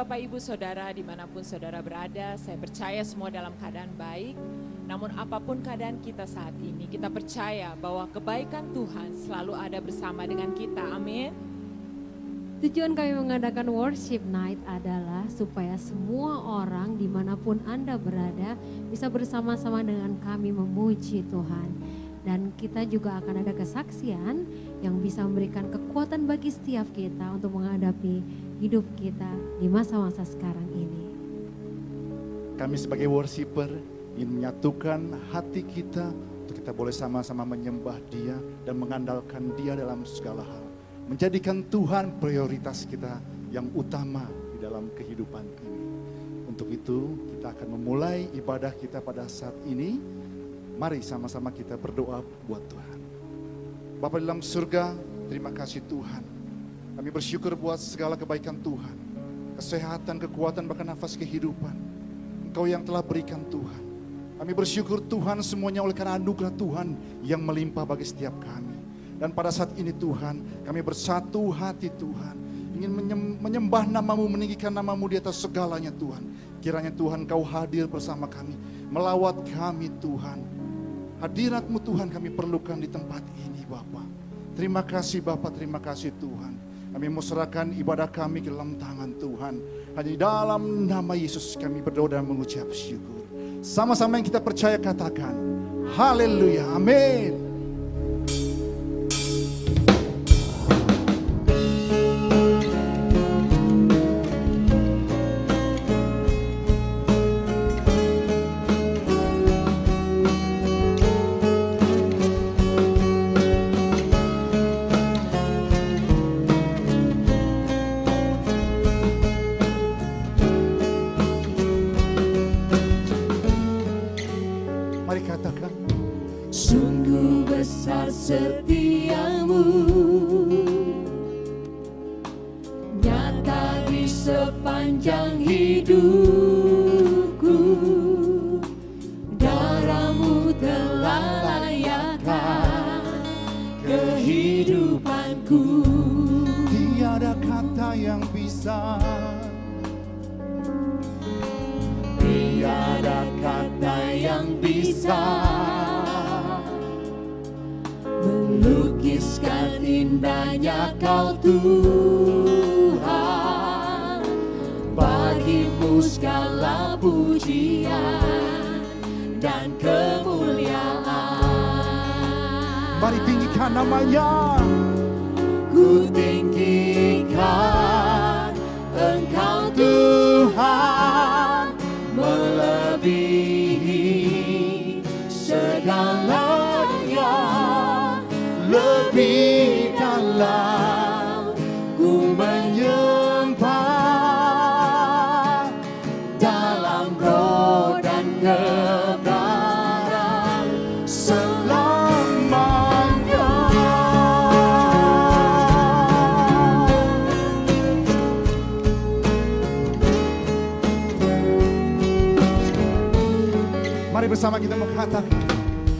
Bapak Ibu Saudara dimanapun saudara berada, saya percaya semua dalam keadaan baik. Namun apapun keadaan kita saat ini, kita percaya bahwa kebaikan Tuhan selalu ada bersama dengan kita. Amin. Tujuan kami mengadakan worship night adalah supaya semua orang dimanapun Anda berada bisa bersama-sama dengan kami memuji Tuhan. Dan kita juga akan ada kesaksian yang bisa memberikan kekuatan bagi setiap kita untuk menghadapi hidup kita di masa-masa sekarang ini. Kami sebagai worshiper ingin menyatukan hati kita untuk kita boleh sama-sama menyembah Dia dan mengandalkan Dia dalam segala hal. Menjadikan Tuhan prioritas kita yang utama di dalam kehidupan ini. Untuk itu kita akan memulai ibadah kita pada saat ini. Mari sama-sama kita berdoa buat Tuhan. Bapa di dalam surga, terima kasih Tuhan. Kami bersyukur buat segala kebaikan Tuhan. Kesehatan, kekuatan, bahkan nafas kehidupan. Engkau yang telah berikan Tuhan. Kami bersyukur Tuhan semuanya oleh karena anugerah Tuhan yang melimpah bagi setiap kami. Dan pada saat ini Tuhan, kami bersatu hati Tuhan. Ingin menyembah namamu, meninggikan namamu di atas segalanya Tuhan. Kiranya Tuhan Kau hadir bersama kami. Melawat kami Tuhan. Hadirat-Mu Tuhan kami perlukan di tempat ini Bapa. Terima kasih Bapa, terima kasih Tuhan. Kami mau serahkan ibadah kami ke dalam tangan Tuhan. Hanya di dalam nama Yesus kami berdoa dan mengucap syukur. Sama-sama yang kita percaya katakan, haleluya, amin. Setiamu nyata di sepanjang hidupku, darah-Mu telah layakkan kehidupanku. Tiada kata yang bisa, tiada kata yang bisa melukiskan indahnya Kau Tuhan. Bagi-Mu segala pujian dan kemuliaan. mari tinggikan namanya. Ku tinggikan Engkau Tuhan, melebihi segalanya. Lebih dalam ku menyembah, dalam roh dan kebenaran selamanya. Mari bersama kita mengatakan,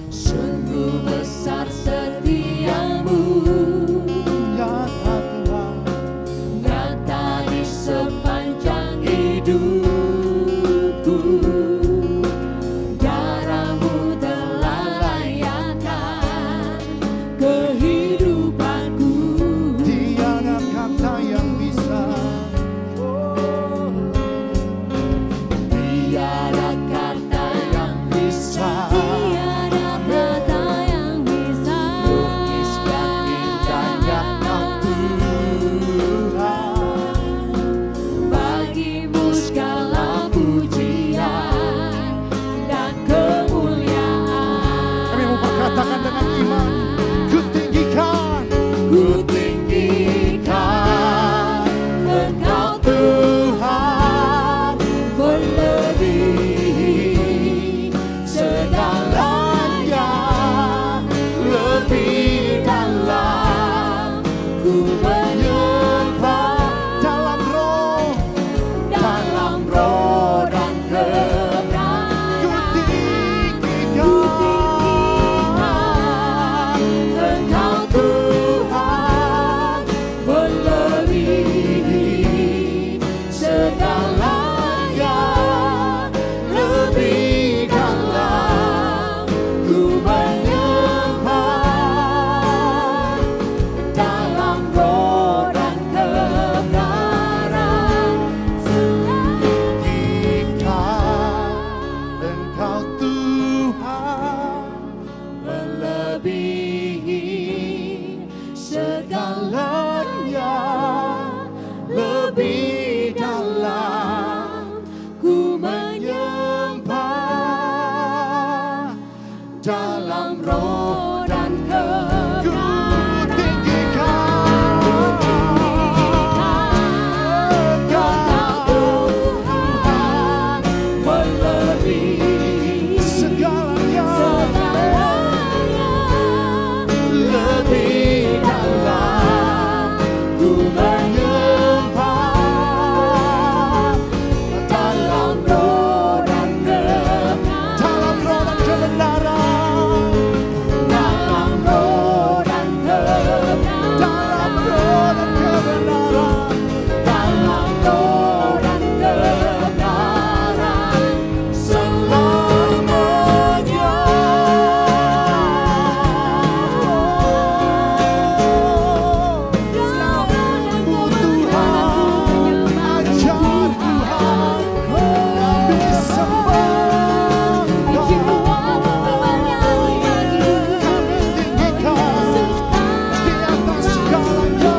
sungguh besar setiamu, nyata Tuhan, nyata di sepanjang hidupku, darah-Mu telah layakkan kehidupanku. tiada kata yang bisa, Tiada kata yang bisa, Tiada kata yang bisa dalam roh dan Ku kebenaran. tinggikan Karena Tuhan melebihi segalanya, segalanya, lebih dalam ku menyembah dalam roh dan kebenaran. dalam roh dan kebenaran, Dalam roh dan kebenaran. dalam roh dan kebenaran. Dalam roh dan kebenaran selamanya. Selamatmu Tuhan, ajar Tuhan, kami sembah. Kami tinggikan di atas segalanya.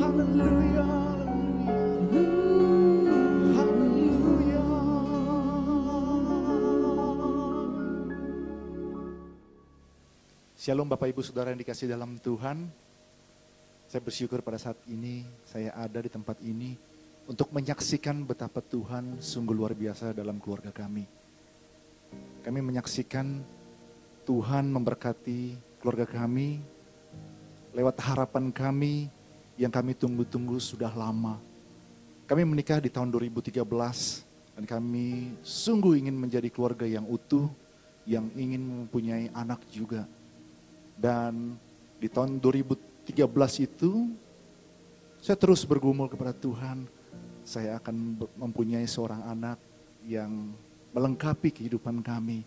Haleluya, haleluya, Shalom Bapak Ibu Saudara yang dikasihi dalam Tuhan. Saya bersyukur pada saat ini saya ada di tempat ini untuk menyaksikan betapa Tuhan sungguh luar biasa dalam keluarga kami. Kami menyaksikan Tuhan memberkati keluarga kami lewat harapan kami yang kami tunggu-tunggu sudah lama. Kami menikah di tahun 2013 dan kami sungguh ingin menjadi keluarga yang utuh, yang ingin mempunyai anak juga. Dan di tahun 2013 itu saya terus bergumul kepada Tuhan, saya akan mempunyai seorang anak yang melengkapi kehidupan kami.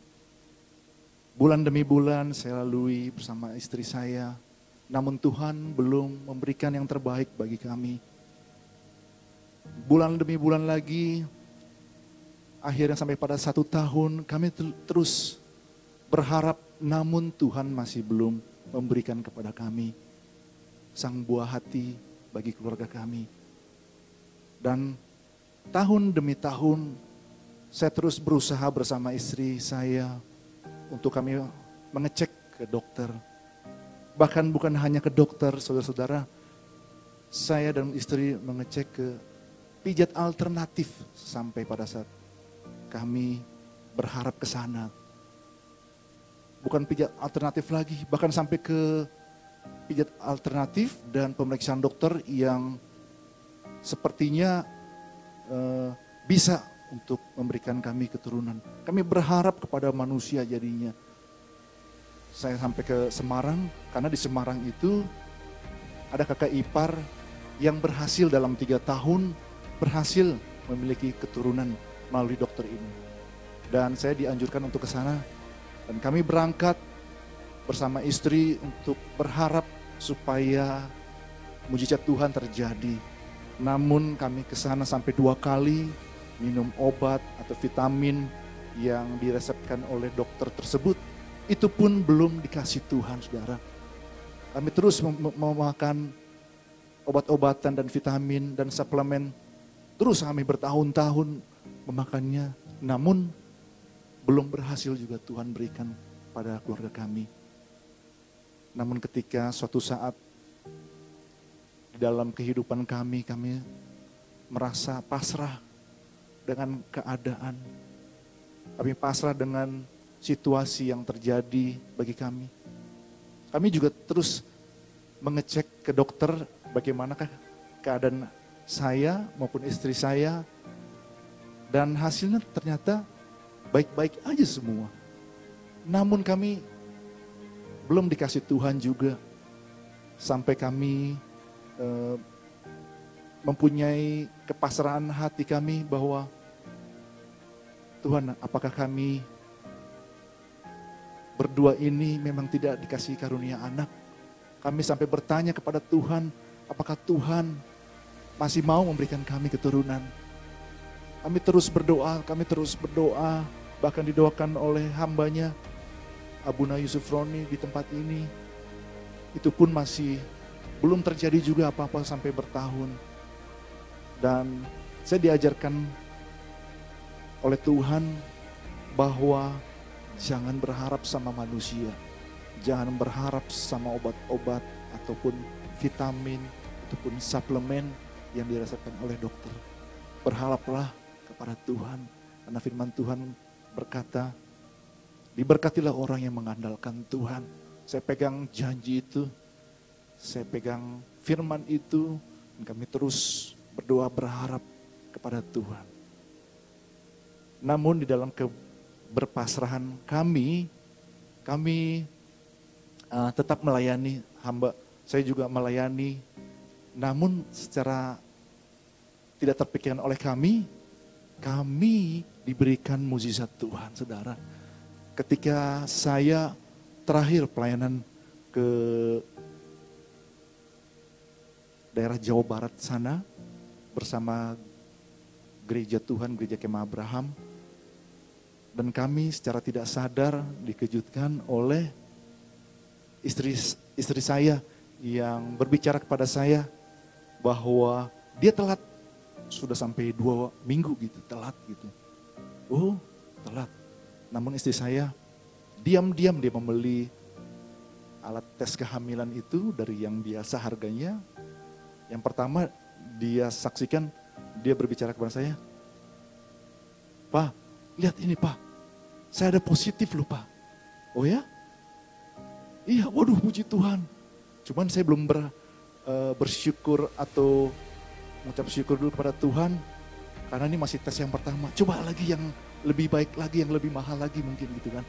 Bulan demi bulan saya lalui bersama istri saya, namun Tuhan belum memberikan yang terbaik bagi kami. Bulan demi bulan lagi, akhirnya sampai pada 1 tahun kami terus berharap, namun Tuhan masih belum memberikan kepada kami sang buah hati bagi keluarga kami. Dan tahun demi tahun saya terus berusaha bersama istri saya untuk kami mengecek ke dokter. Bahkan bukan hanya ke dokter, saudara-saudara, saya dan istri mengecek ke pijat alternatif sampai pada saat kami berharap ke sana. Bukan pijat alternatif lagi, bahkan sampai ke pijat alternatif dan pemeriksaan dokter yang sepertinya bisa untuk memberikan kami keturunan. Kami berharap kepada manusia jadinya. Saya sampai ke Semarang, karena di Semarang itu ada kakak ipar yang berhasil dalam 3 tahun, berhasil memiliki keturunan melalui dokter ini. Dan saya dianjurkan untuk ke sana, dan kami berangkat bersama istri untuk berharap supaya mujizat Tuhan terjadi. Namun kami ke sana sampai 2 kali minum obat atau vitamin yang diresepkan oleh dokter tersebut. Itu pun belum dikasih Tuhan, saudara. Kami terus memakan obat-obatan dan vitamin dan suplemen. Terus kami bertahun-tahun memakannya. Namun belum berhasil juga Tuhan berikan pada keluarga kami. Namun ketika suatu saat di dalam kehidupan kami merasa pasrah dengan keadaan. Kami pasrah dengan situasi yang terjadi bagi kami. Kami juga terus mengecek ke dokter bagaimanakah keadaan saya maupun istri saya. Dan hasilnya ternyata baik-baik aja semua. Namun kami belum dikasih Tuhan juga. Sampai kami mempunyai kepasrahan hati kami bahwa Tuhan, apakah kami berdua ini memang tidak dikasih karunia anak? Kami sampai bertanya kepada Tuhan, apakah Tuhan masih mau memberikan kami keturunan? Kami terus berdoa, bahkan didoakan oleh hambanya, Abuna Yusuf Roni di tempat ini. Itu pun masih belum terjadi juga apa-apa sampai bertahun. Dan Saya diajarkan oleh Tuhan bahwa jangan berharap sama manusia. Jangan berharap sama obat-obat ataupun vitamin ataupun suplemen yang dirasakan oleh dokter. Berharaplah kepada Tuhan. Karena firman Tuhan berkata, diberkatilah orang yang mengandalkan Tuhan. Saya pegang janji itu. Saya pegang firman itu. Dan kami terus berdoa berharap kepada Tuhan. Namun di dalam keberpasrahan kami tetap melayani hamba. Saya juga melayani, namun secara tidak terpikirkan oleh kami diberikan mukjizat Tuhan, saudara. Ketika saya terakhir pelayanan ke daerah Jawa Barat sana bersama gereja Tuhan, gereja Kemah Abraham, dan kami secara tidak sadar dikejutkan oleh istri saya yang berbicara kepada saya bahwa dia telat, sudah sampai 2 minggu gitu, telat gitu. Oh, telat. Namun istri saya diam-diam dia membeli alat tes kehamilan itu dari yang biasa harganya. Yang pertama dia saksikan, dia berbicara kepada saya, "Pak, lihat ini Pak, saya ada positif loh Pak." "Oh ya?" "Iya, waduh puji Tuhan." Cuman saya belum bersyukur atau mengucap syukur dulu kepada Tuhan. Karena ini masih tes yang pertama. Coba lagi yang lebih baik lagi, yang lebih mahal lagi mungkin gitu kan.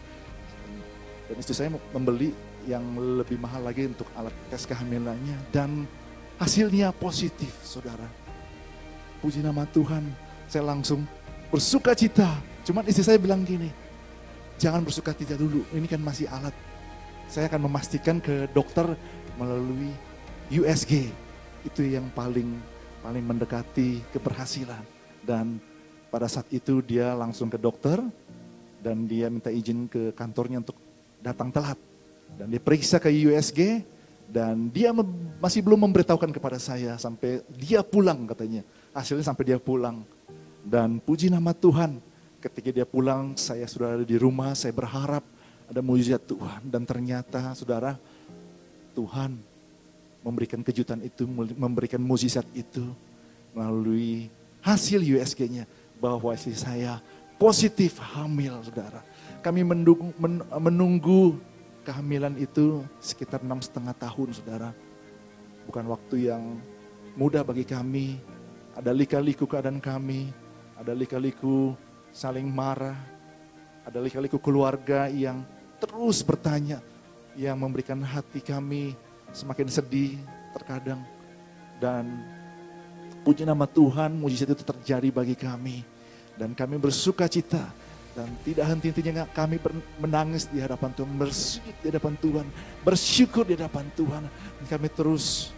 Dan istri saya membeli yang lebih mahal lagi untuk alat tes kehamilannya. Dan hasilnya positif, saudara. Puji nama Tuhan. Saya langsung bersuka cita. Cuman istri saya bilang gini, "Jangan bersuka cita dulu, ini kan masih alat. Saya akan memastikan ke dokter melalui USG. Itu yang paling mendekati keberhasilan." Dan pada saat itu dia langsung ke dokter dan dia minta izin ke kantornya untuk datang telat. Dan dia periksa ke USG dan dia masih belum memberitahukan kepada saya sampai dia pulang katanya. Hasilnya sampai dia pulang. Dan puji nama Tuhan, ketika dia pulang saya sudah ada di rumah, saya berharap ada mukjizat Tuhan. Dan ternyata saudara, Tuhan memberikan kejutan itu, memberikan mukjizat itu melalui hasil USG-nya bahwa istri saya positif hamil, saudara. Kami menunggu kehamilan itu sekitar 6,5 tahun, saudara. Bukan waktu yang mudah bagi kami. Ada lika-liku keadaan kami, ada lika-liku saling marah, ada lika-liku keluarga yang terus bertanya, yang memberikan hati kami semakin sedih terkadang. Dan puji nama Tuhan, mujizat itu terjadi bagi kami. Dan kami bersuka cita. Dan tidak henti-hentinya kami menangis di hadapan Tuhan, bersujud di hadapan Tuhan, bersyukur di hadapan Tuhan. Dan kami terus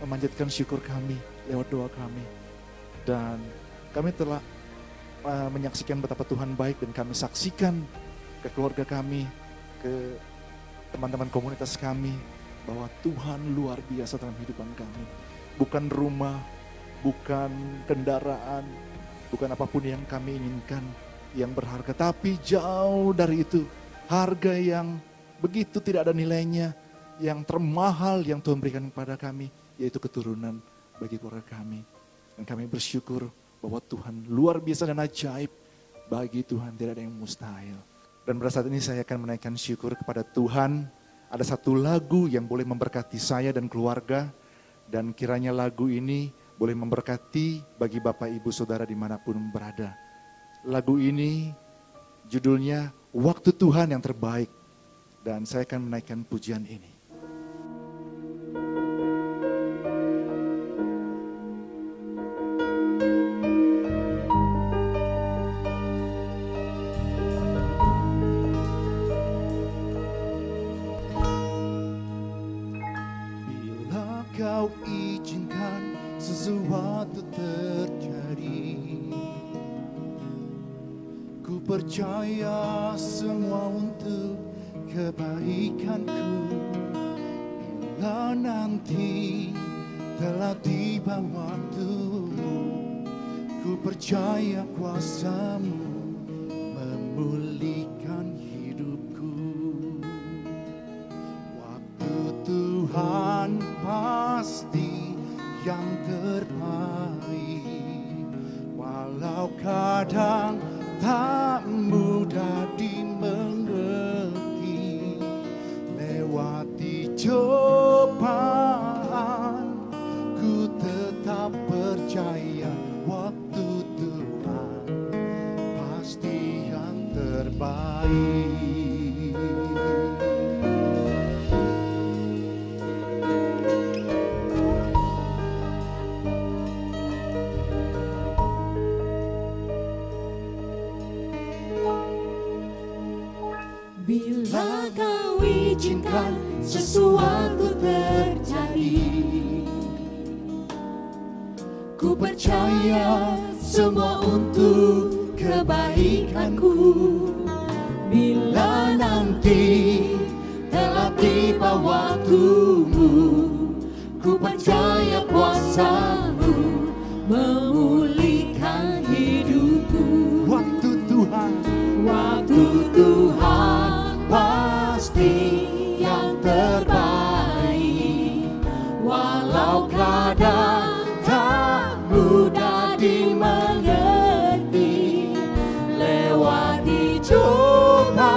memanjatkan syukur kami lewat doa kami. Dan kami telah menyaksikan betapa Tuhan baik, dan kami saksikan ke keluarga kami, ke teman-teman komunitas kami, bahwa Tuhan luar biasa dalam kehidupan kami. Bukan rumah, bukan kendaraan, bukan apapun yang kami inginkan yang berharga, tapi jauh dari itu, harga yang begitu tidak ada nilainya, yang termahal yang Tuhan berikan kepada kami, yaitu keturunan bagi keluarga kami. Dan kami bersyukur bahwa Tuhan luar biasa dan ajaib, bagi Tuhan tidak ada yang mustahil. Dan pada saat ini saya akan menaikkan syukur kepada Tuhan. Ada satu lagu yang boleh memberkati saya dan keluarga, dan kiranya lagu ini boleh memberkati bagi Bapak Ibu Saudara dimanapun berada. Lagu ini judulnya Waktu Tuhan yang Terbaik, dan saya akan menaikkan pujian ini. Bila kau izinkan sesuatu terjadi, ku percaya semua untuk kebaikanku. Bila nanti telah tiba waktumu, percaya kuasa-Mu memulihkan hidupku. Waktu Tuhan pasti yang terbaik, walau kadang tak mudah dimengerti. Lewati cobaan, ku tetap percaya waktu Tuhan pasti yang terbaik. Bila Kau izinkan sesuatu terjadi, ku percaya semua untuk kebaikanku. Bila nanti telah tiba waktumu, ku percaya kuasa-Mu memulihkan hidupku. Waktu Tuhan pasti yang terbaik, walau kadang tak mudah dimengerti. Lewati cobaan,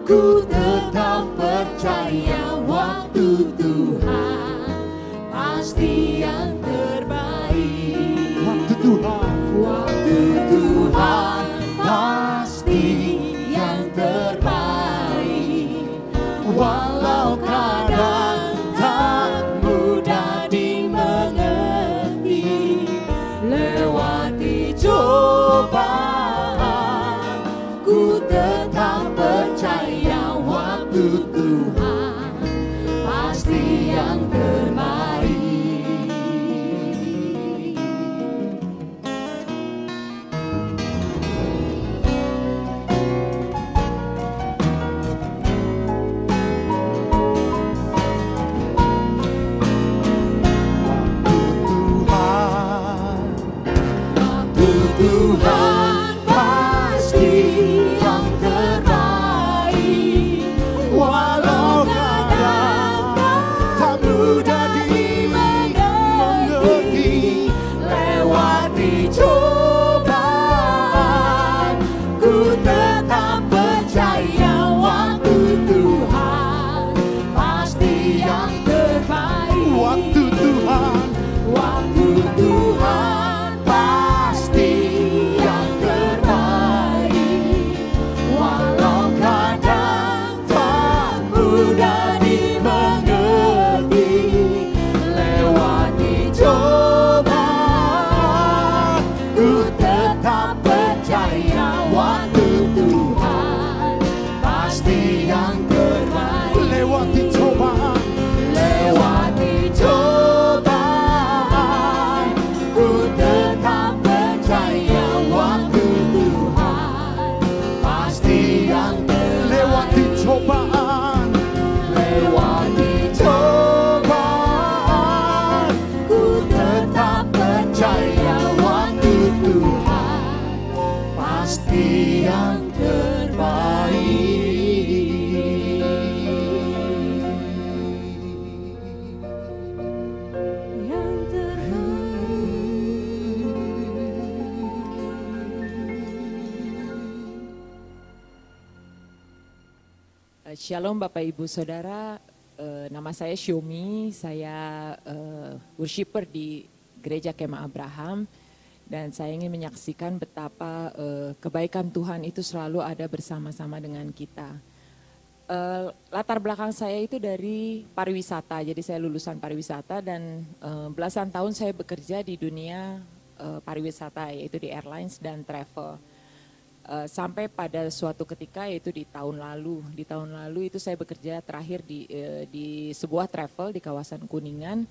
ku tetap percaya waktu Tuhan pasti yang terbaik. Waktu Tuhan pasti yang terbaik, walau kadang tak mudah dimengerti. Lewati cobaan, ku tetap percaya waktu Tuhan pasti yang terbaik. Tuhan pasti yang terbaik, walau kadang tak mudah dimengerti. Lewati cobaan, ku tetap percaya waktu Tuhan pasti yang terbaik. Waktu Tuhan pasti yang terbaik, walau kadang tak mudah dimengerti. Lewati cobaan, ku tetap percaya waktu Tuhan pasti yang terbaik. lewati cobaan, ku tetap percaya waktu Tuhan pasti yang terbaik. lewati cobaan, ku tetap percaya waktu Tuhan pasti yang terbaik. Yang Shalom Bapak Ibu Saudara, nama saya Shiomi, saya worshiper di Gereja Kemah Abraham dan saya ingin menyaksikan betapa kebaikan Tuhan itu selalu ada bersama-sama dengan kita. Latar belakang saya itu dari pariwisata, jadi saya lulusan pariwisata dan belasan tahun saya bekerja di dunia pariwisata yaitu di airlines dan travel. Sampai pada suatu ketika yaitu di tahun lalu itu saya bekerja terakhir di sebuah travel di kawasan Kuningan,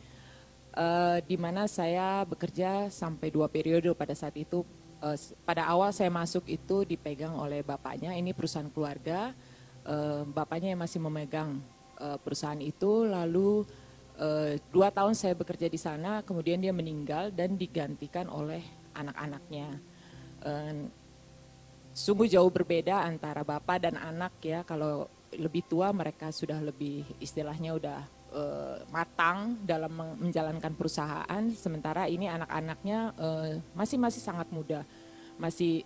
di mana saya bekerja sampai 2 periode pada saat itu. Pada awal saya masuk itu dipegang oleh bapaknya, ini perusahaan keluarga, bapaknya yang masih memegang perusahaan itu, lalu 2 tahun saya bekerja di sana, kemudian dia meninggal dan digantikan oleh anak-anaknya. Sungguh jauh berbeda antara bapak dan anak ya. Kalau lebih tua mereka sudah lebih istilahnya udah matang dalam menjalankan perusahaan, sementara ini anak-anaknya masih sangat muda, masih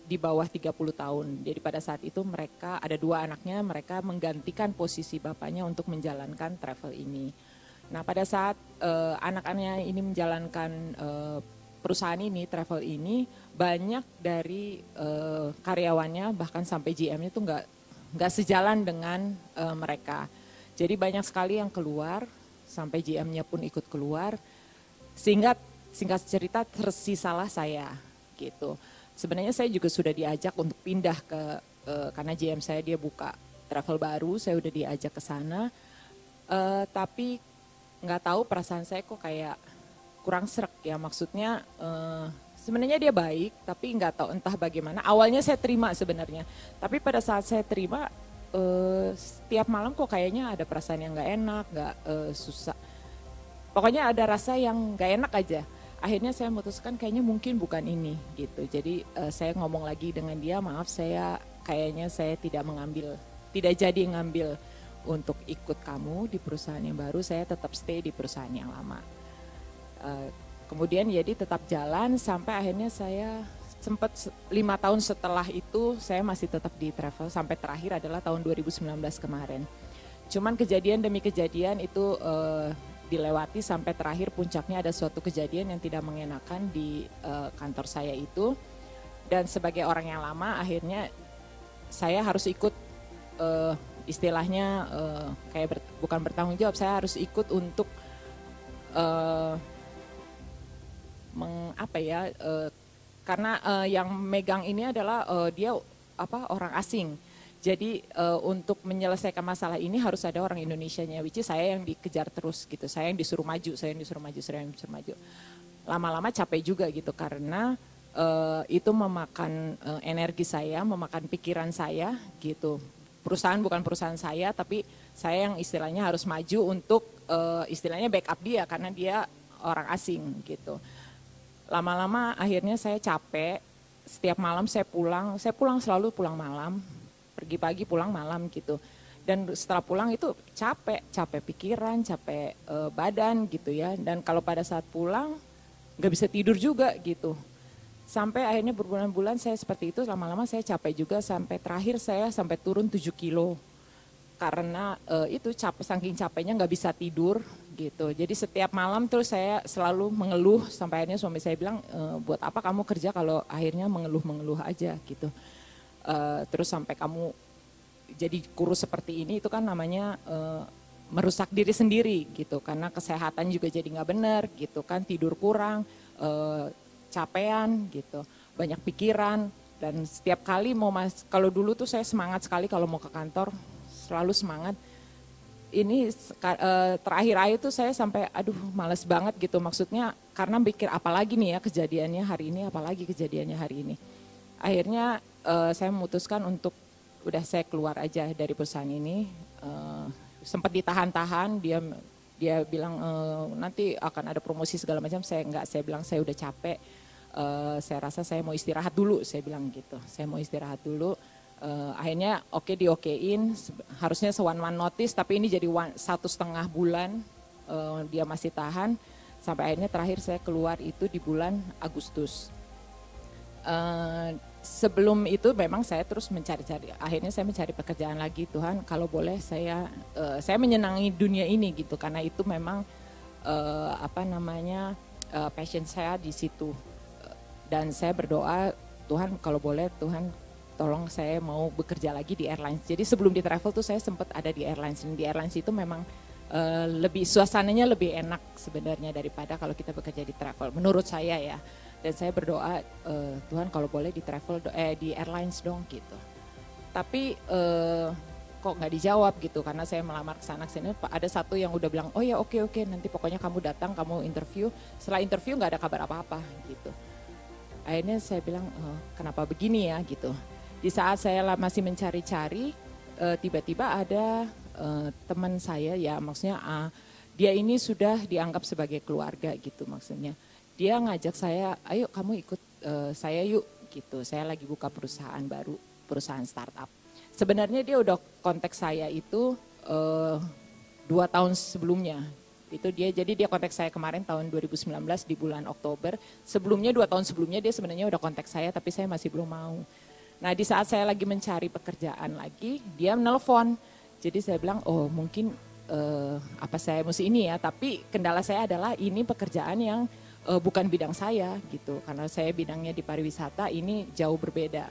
di bawah 30 tahun. Jadi pada saat itu mereka ada 2 anaknya, mereka menggantikan posisi bapaknya untuk menjalankan travel ini. Nah pada saat anak-anaknya ini menjalankan perusahaan ini, travel ini, banyak dari karyawannya bahkan sampai GM-nya itu nggak sejalan dengan mereka. Jadi banyak sekali yang keluar, sampai GM-nya pun ikut keluar, sehingga singkat cerita tersisalah saya gitu. Sebenarnya saya juga sudah diajak untuk pindah karena GM saya dia buka travel baru, saya udah diajak ke sana, tapi nggak tahu perasaan saya kok kayak kurang srek ya, maksudnya sebenarnya dia baik, tapi nggak tahu entah bagaimana. Awalnya saya terima sebenarnya, tapi pada saat saya terima setiap malam kok kayaknya ada perasaan yang nggak enak, nggak susah. Pokoknya ada rasa yang nggak enak aja. Akhirnya saya memutuskan kayaknya mungkin bukan ini gitu. Jadi saya ngomong lagi dengan dia, maaf kayaknya saya tidak jadi ngambil untuk ikut kamu di perusahaan yang baru, saya tetap stay di perusahaan yang lama. Kemudian jadi tetap jalan sampai akhirnya saya sempat 5 tahun setelah itu saya masih tetap di travel sampai terakhir adalah tahun 2019 kemarin. Cuman kejadian demi kejadian itu dilewati sampai terakhir puncaknya ada suatu kejadian yang tidak mengenakan di kantor saya itu, dan sebagai orang yang lama akhirnya saya harus ikut istilahnya kayak bukan bertanggung jawab, saya harus ikut untuk karena yang megang ini adalah dia orang asing. Jadi untuk menyelesaikan masalah ini harus ada orang Indonesianya, which is saya yang dikejar terus gitu, saya yang disuruh maju. Lama-lama capek juga gitu karena itu memakan energi saya, memakan pikiran saya gitu. Perusahaan bukan perusahaan saya, tapi saya yang istilahnya harus maju untuk istilahnya backup dia karena dia orang asing gitu. Lama-lama akhirnya saya capek, setiap malam saya selalu pulang malam. Pergi pagi pulang malam gitu, dan setelah pulang itu capek pikiran, capek badan gitu ya, dan kalau pada saat pulang nggak bisa tidur juga gitu, sampai akhirnya berbulan-bulan saya seperti itu. Lama-lama saya capek juga, sampai terakhir saya sampai turun 7 kilo karena itu saking capeknya nggak bisa tidur gitu. Jadi setiap malam terus saya selalu mengeluh, sampai akhirnya suami saya bilang buat apa kamu kerja kalau akhirnya mengeluh aja gitu. Terus sampai kamu jadi kurus seperti ini, itu kan namanya merusak diri sendiri gitu, karena kesehatan juga jadi nggak benar gitu kan, tidur kurang, capean gitu, banyak pikiran, dan setiap kali kalau dulu tuh saya semangat sekali kalau mau ke kantor, selalu semangat. Ini terakhir tuh saya sampai aduh males banget gitu, maksudnya karena pikir apalagi nih ya kejadiannya hari ini. Akhirnya saya memutuskan untuk udah saya keluar aja dari perusahaan ini. Sempat ditahan-tahan, dia bilang nanti akan ada promosi segala macam. Saya bilang saya udah capek. Saya rasa saya mau istirahat dulu, saya bilang gitu. Saya mau istirahat dulu. Akhirnya diokein, harusnya one notice, tapi ini jadi 1,5 bulan dia masih tahan. Sampai akhirnya terakhir saya keluar itu di bulan Agustus. Sebelum itu memang saya terus mencari-cari, akhirnya saya mencari pekerjaan lagi. Tuhan kalau boleh saya menyenangi dunia ini gitu, karena itu memang passion saya di situ. Dan saya berdoa, Tuhan kalau boleh Tuhan tolong saya mau bekerja lagi di airlines. Jadi sebelum di travel tuh saya sempat ada di airlines, dan di airlines itu memang suasananya lebih enak sebenarnya daripada kalau kita bekerja di travel, menurut saya ya. Dan saya berdoa, Tuhan kalau boleh di airlines dong gitu. Tapi kok nggak dijawab gitu, karena saya melamar ke sana kesini. Ada satu yang udah bilang, oh ya oke, nanti pokoknya kamu datang, kamu interview. Setelah interview nggak ada kabar apa-apa gitu. Akhirnya saya bilang, kenapa begini ya gitu. Di saat saya masih mencari-cari, tiba-tiba ada teman saya ya, maksudnya dia ini sudah dianggap sebagai keluarga gitu maksudnya. Dia ngajak saya, ayo kamu ikut saya yuk gitu. Saya lagi buka perusahaan baru, perusahaan startup. Sebenarnya dia udah kontak saya itu 2 tahun sebelumnya. Itu jadi dia kontak saya kemarin tahun 2019 di bulan Oktober. Sebelumnya 2 tahun sebelumnya dia sebenarnya udah kontak saya tapi saya masih belum mau. Nah di saat saya lagi mencari pekerjaan lagi, dia menelpon. Jadi saya bilang, oh mungkin apa saya mesti ini ya, tapi kendala saya adalah ini pekerjaan yang bukan bidang saya gitu, karena saya bidangnya di pariwisata, ini jauh berbeda.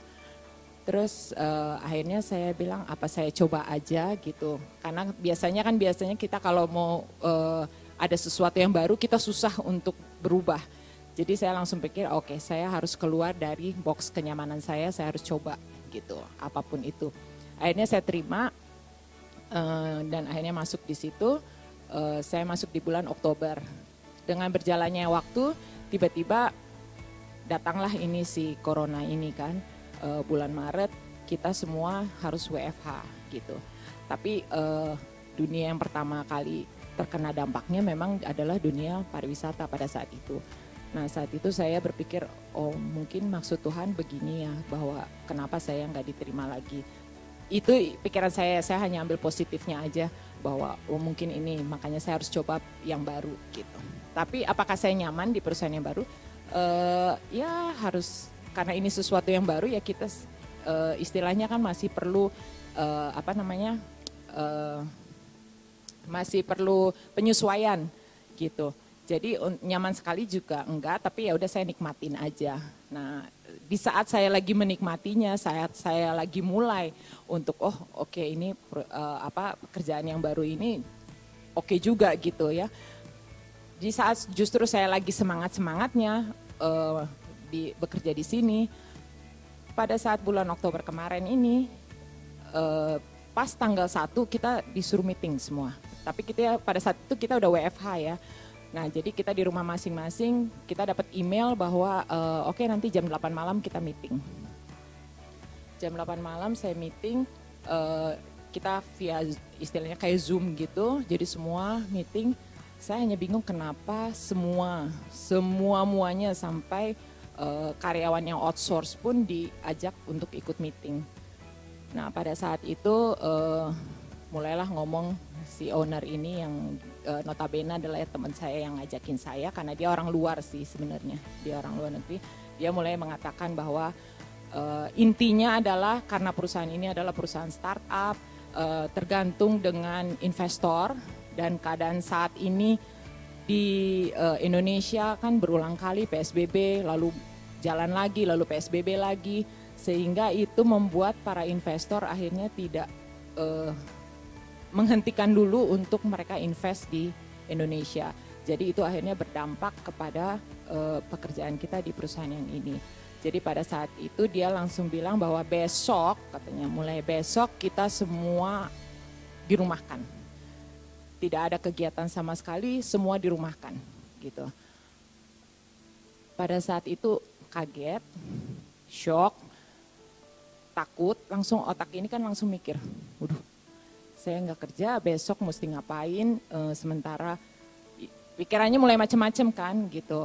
Terus akhirnya saya bilang apa saya coba aja gitu, karena biasanya kita kalau mau ada sesuatu yang baru kita susah untuk berubah. Jadi saya langsung pikir oke, saya harus keluar dari box kenyamanan saya harus coba gitu, apapun itu. Akhirnya saya terima. Dan akhirnya masuk di situ, saya masuk di bulan Oktober. Dengan berjalannya waktu, tiba-tiba datanglah ini si corona ini kan, bulan Maret kita semua harus WFH gitu. Tapi dunia yang pertama kali terkena dampaknya memang adalah dunia pariwisata pada saat itu. Nah saat itu saya berpikir, oh mungkin maksud Tuhan begini ya, bahwa kenapa saya nggak diterima lagi. Itu pikiran saya hanya ambil positifnya aja bahwa oh mungkin ini makanya saya harus coba yang baru gitu. Tapi apakah saya nyaman di perusahaan yang baru? Ya harus, karena ini sesuatu yang baru ya kita istilahnya kan masih perlu masih perlu penyesuaian gitu. Jadi nyaman sekali juga enggak, tapi ya udah saya nikmatin aja. Nah di saat saya lagi menikmatinya, saat saya lagi mulai untuk oke, ini pekerjaan yang baru ini oke juga gitu ya. Di saat justru saya lagi semangatnya bekerja di sini, pada saat bulan Oktober kemarin ini pas tanggal 1 kita disuruh meeting semua. Tapi pada saat itu kita udah WFH ya. Nah jadi kita di rumah masing-masing, kita dapat email bahwa oke, nanti jam 8 malam kita meeting. Jam 8 malam saya meeting, kita via istilahnya kayak Zoom gitu, jadi semua meeting. Saya hanya bingung kenapa semuanya sampai karyawan yang outsource pun diajak untuk ikut meeting. Nah pada saat itu mulailah ngomong si owner ini yang notabene adalah teman saya yang ngajakin saya, karena dia orang luar sih sebenarnya, dia orang luar negeri. Dia mulai mengatakan bahwa intinya adalah karena perusahaan ini adalah perusahaan startup, tergantung dengan investor, dan keadaan saat ini di Indonesia kan berulang kali PSBB, lalu jalan lagi, lalu PSBB lagi, sehingga itu membuat para investor akhirnya tidak menghentikan dulu untuk mereka invest di Indonesia. Jadi itu akhirnya berdampak kepada pekerjaan kita di perusahaan yang ini. Jadi pada saat itu dia langsung bilang bahwa besok, katanya mulai besok kita semua dirumahkan. Tidak ada kegiatan sama sekali, semua dirumahkan gitu. Pada saat itu kaget, shock, takut, langsung otak ini kan langsung mikir, waduh, saya nggak kerja, besok mesti ngapain, sementara pikirannya mulai macam-macam kan gitu.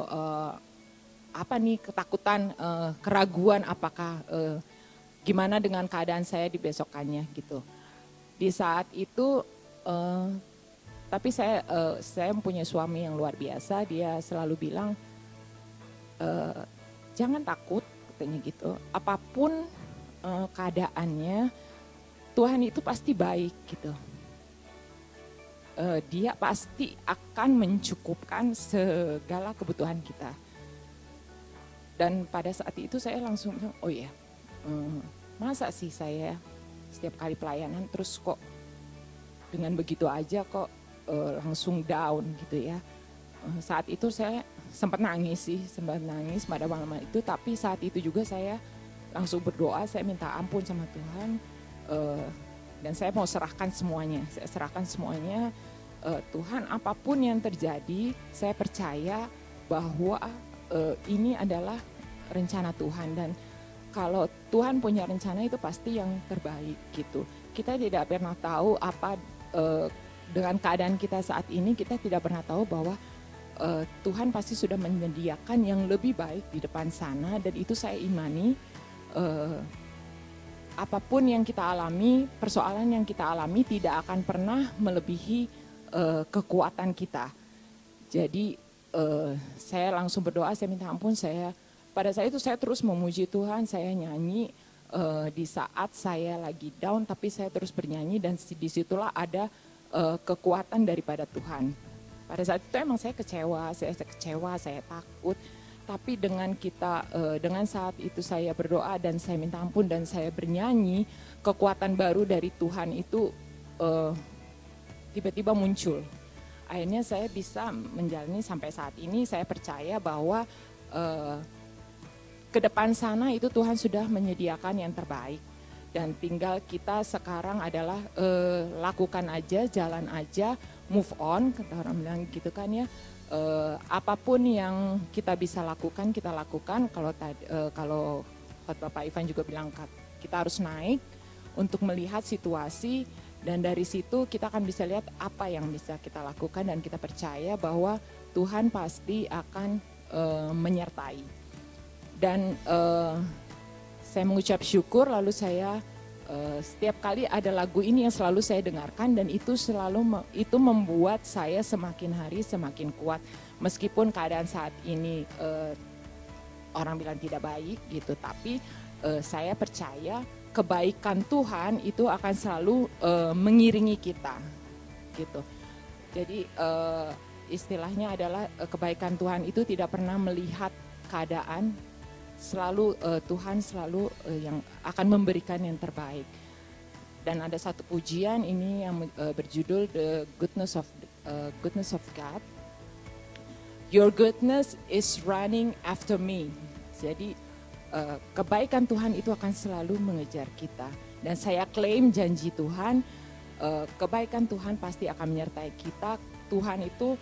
Apa nih ketakutan, keraguan, apakah gimana dengan keadaan saya di besokannya gitu. Di saat itu, tapi saya mempunyai suami yang luar biasa, dia selalu bilang, jangan takut, katanya gitu, apapun keadaannya, Tuhan itu pasti baik gitu. Dia pasti akan mencukupkan segala kebutuhan kita. Dan pada saat itu saya langsung bilang, oh ya, masa sih saya setiap kali pelayanan terus kok dengan begitu aja kok langsung down gitu ya. Saat itu saya sempat nangis pada malam itu, tapi saat itu juga saya langsung berdoa, saya minta ampun sama Tuhan. Dan saya mau serahkan semuanya, Tuhan, apapun yang terjadi, saya percaya bahwa ini adalah rencana Tuhan, dan kalau Tuhan punya rencana itu pasti yang terbaik gitu. Kita tidak pernah tahu apa dengan keadaan kita saat ini, kita tidak pernah tahu bahwa Tuhan pasti sudah menyediakan yang lebih baik di depan sana, dan itu saya imani. Apapun yang kita alami, persoalan yang kita alami tidak akan pernah melebihi kekuatan kita. Jadi saya langsung berdoa, saya minta ampun. Pada saat itu saya terus memuji Tuhan, saya nyanyi di saat saya lagi down, tapi saya terus bernyanyi, dan disitulah ada kekuatan daripada Tuhan. Pada saat itu emang saya kecewa, saya takut. Tapi dengan dengan saat itu saya berdoa dan saya minta ampun dan saya bernyanyi, kekuatan baru dari Tuhan itu tiba-tiba muncul. Akhirnya saya bisa menjalani sampai saat ini. Saya percaya bahwa ke depan sana itu Tuhan sudah menyediakan yang terbaik. Dan tinggal kita sekarang adalah lakukan aja, jalan aja, move on, kata orang bilang gitu kan ya. Apapun yang kita bisa lakukan, kita lakukan. Kalau Bapak Ivan juga bilang kita harus naik untuk melihat situasi, dan dari situ kita akan bisa lihat apa yang bisa kita lakukan, dan kita percaya bahwa Tuhan pasti akan menyertai. Dan saya mengucap syukur, lalu saya setiap kali ada lagu ini yang selalu saya dengarkan, dan itu itu membuat saya semakin hari semakin kuat. Meskipun keadaan saat ini orang bilang tidak baik gitu, tapi saya percaya kebaikan Tuhan itu akan selalu mengiringi kita gitu. Jadi istilahnya adalah kebaikan Tuhan itu tidak pernah melihat keadaan. Selalu Tuhan selalu yang akan memberikan yang terbaik. Dan ada satu pujian ini yang berjudul The Goodness of God. Your goodness is running after me. Jadi kebaikan Tuhan itu akan selalu mengejar kita. Dan saya klaim janji Tuhan, kebaikan Tuhan pasti akan menyertai kita. Tuhan itu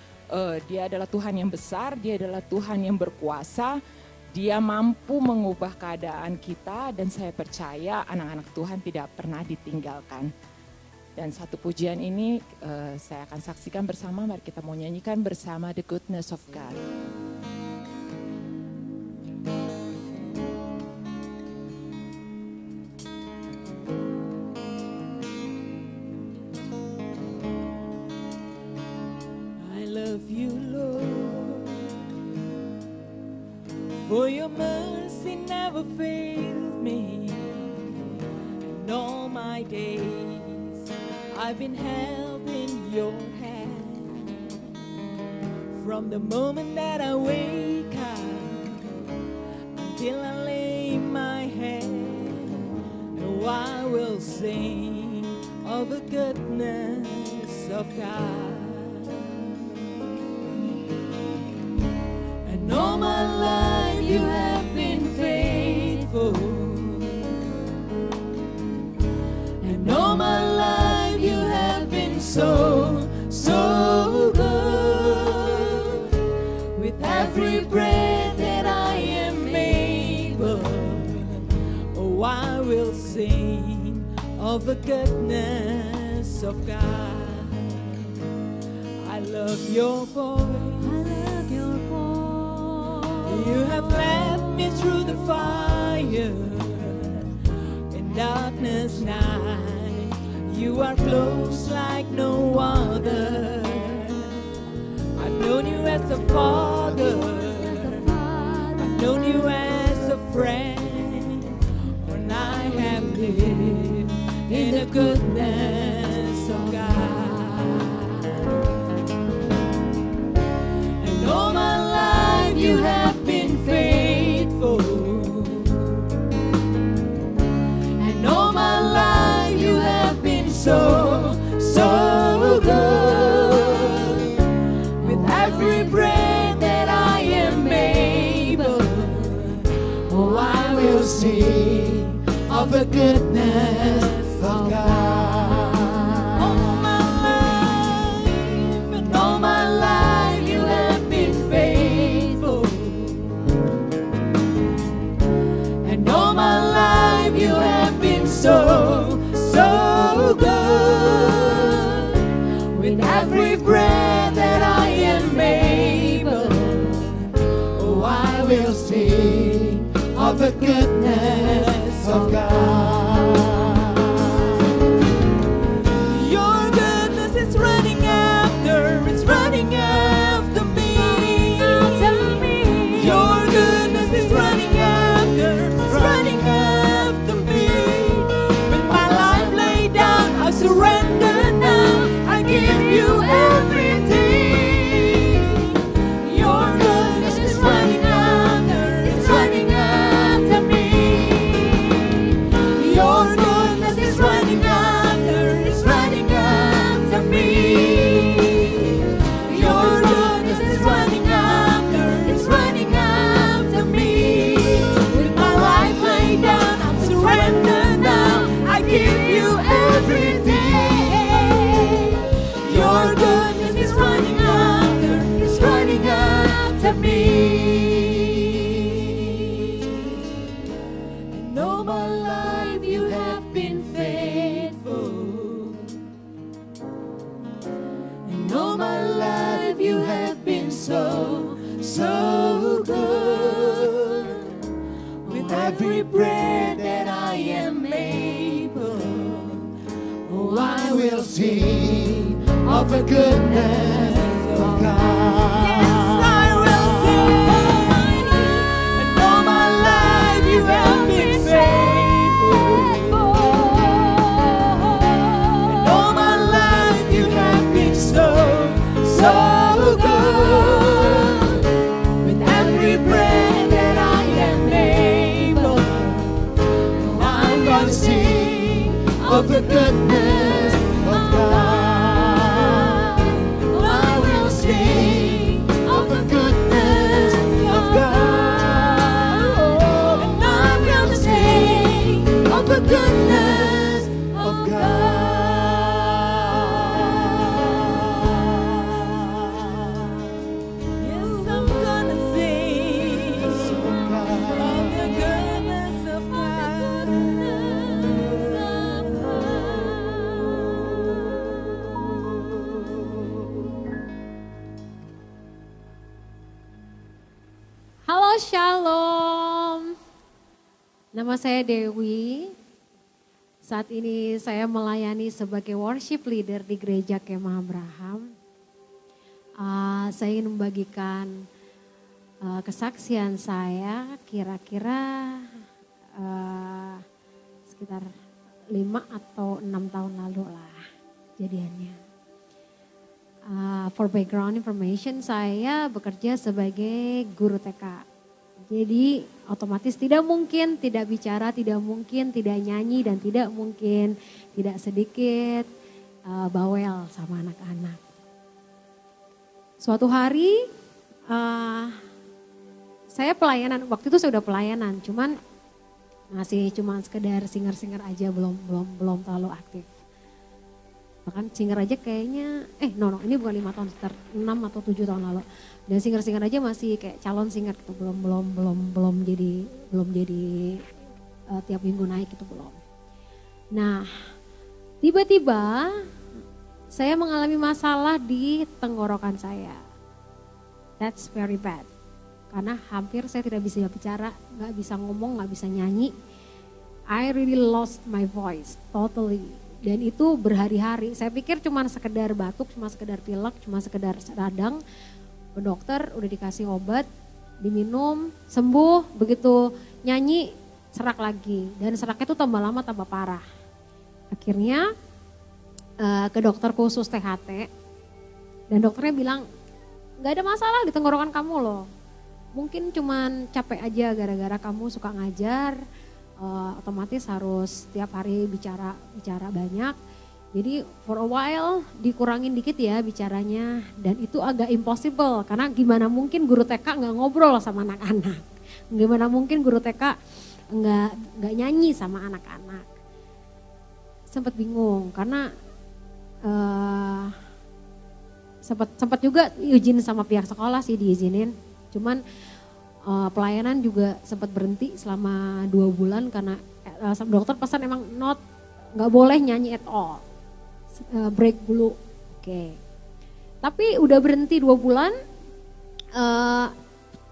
Dia adalah Tuhan yang besar, Dia adalah Tuhan yang berkuasa. Dia mampu mengubah keadaan kita, dan saya percaya anak-anak Tuhan tidak pernah ditinggalkan. Dan satu pujian ini saya akan saksikan bersama, mari kita mau nyanyikan bersama The Goodness of God. I love you, Lord. For your mercy never failed me, and all my days I've been held in your hand. From the moment that I wake up until I lay my head, oh, I will sing of the goodness of God. And all my life you have been faithful, and all my life you have been so, so good. With every breath that I am able, oh, I will sing of the goodness of God. I love your voice. You have led me through the fire in darkness night. You are close like no other. I've known you as a father, I've known you as a friend, and I have lived in the goodness of God. And all my life you have been faithful, and all my life you have been so, so good. With every breath that I am able, oh, I will sing of the goodness of God. All my life, and all my life you have been faithful, and all my life you have been so, so good. With will sing of the goodness of God. Your goodness is running after, it's running after me. Your goodness is running after, it's running after me. With my life laid down, I surrender now. I give you everything. Your goodness is running after, it's running after me. Your goodness is running after, it's running after me. Your goodness is running after, it's running after me. With my life laid down, I'm surrendered now. I give you everything. Your goodness is running after, it's running after me. And all my life you have been faithful. And all my life you have been so, so good. With every breath that I am able, oh, I will sing of the goodness of God. Yes, I will sing. And all my life you have been faithful. And all my life you have been so, so good. With every breath that I am able, I'm gonna sing of the goodness of God. I will sing of the goodness of God. And I'm gonna sing of the goodness of God. Yes, I'm gonna sing of the goodness of Halo Shalom. Nama saya Dewi. Saat ini saya melayani sebagai worship leader di Gereja Kemah Abraham. Saya ingin membagikan kesaksian saya kira-kira sekitar 5 atau 6 tahun lalu lah jadiannya. For background information, saya bekerja sebagai guru TK. Jadi otomatis tidak mungkin tidak bicara, tidak mungkin tidak nyanyi, dan tidak mungkin tidak sedikit bawel sama anak-anak. Suatu hari saya pelayanan, waktu itu saya udah pelayanan, cuman masih cuma sekedar singer-singer aja, belum terlalu aktif. Bahkan singer aja kayaknya, ini bukan 5 tahun, sekitar 6 atau 7 tahun lalu. Dan singer-singer aja masih kayak calon singer gitu, belum jadi tiap minggu naik gitu, belum. Nah, tiba-tiba saya mengalami masalah di tenggorokan saya. That's very bad. Karena hampir saya tidak bisa bicara, gak bisa ngomong, gak bisa nyanyi. I really lost my voice, totally. Dan itu berhari-hari, saya pikir cuma sekedar batuk, cuma sekedar pilek, cuma sekedar radang. Ke dokter udah dikasih obat, diminum, sembuh, begitu nyanyi serak lagi. Dan seraknya itu tambah lama tambah parah. Akhirnya ke dokter khusus THT, dan dokternya bilang gak ada masalah di tenggorokan kamu loh. Mungkin cuman capek aja gara-gara kamu suka ngajar, otomatis harus tiap hari bicara banyak. Jadi for a while dikurangin dikit ya bicaranya, dan itu agak impossible karena gimana mungkin guru TK nggak ngobrol sama anak-anak, gimana mungkin guru TK nggak nyanyi sama anak-anak. Sempat bingung karena sempat juga izin sama pihak sekolah sih, diizinin, cuman pelayanan juga sempat berhenti selama 2 bulan karena dokter pesan emang nggak boleh nyanyi at all, break dulu. Oke. Tapi udah berhenti 2 bulan,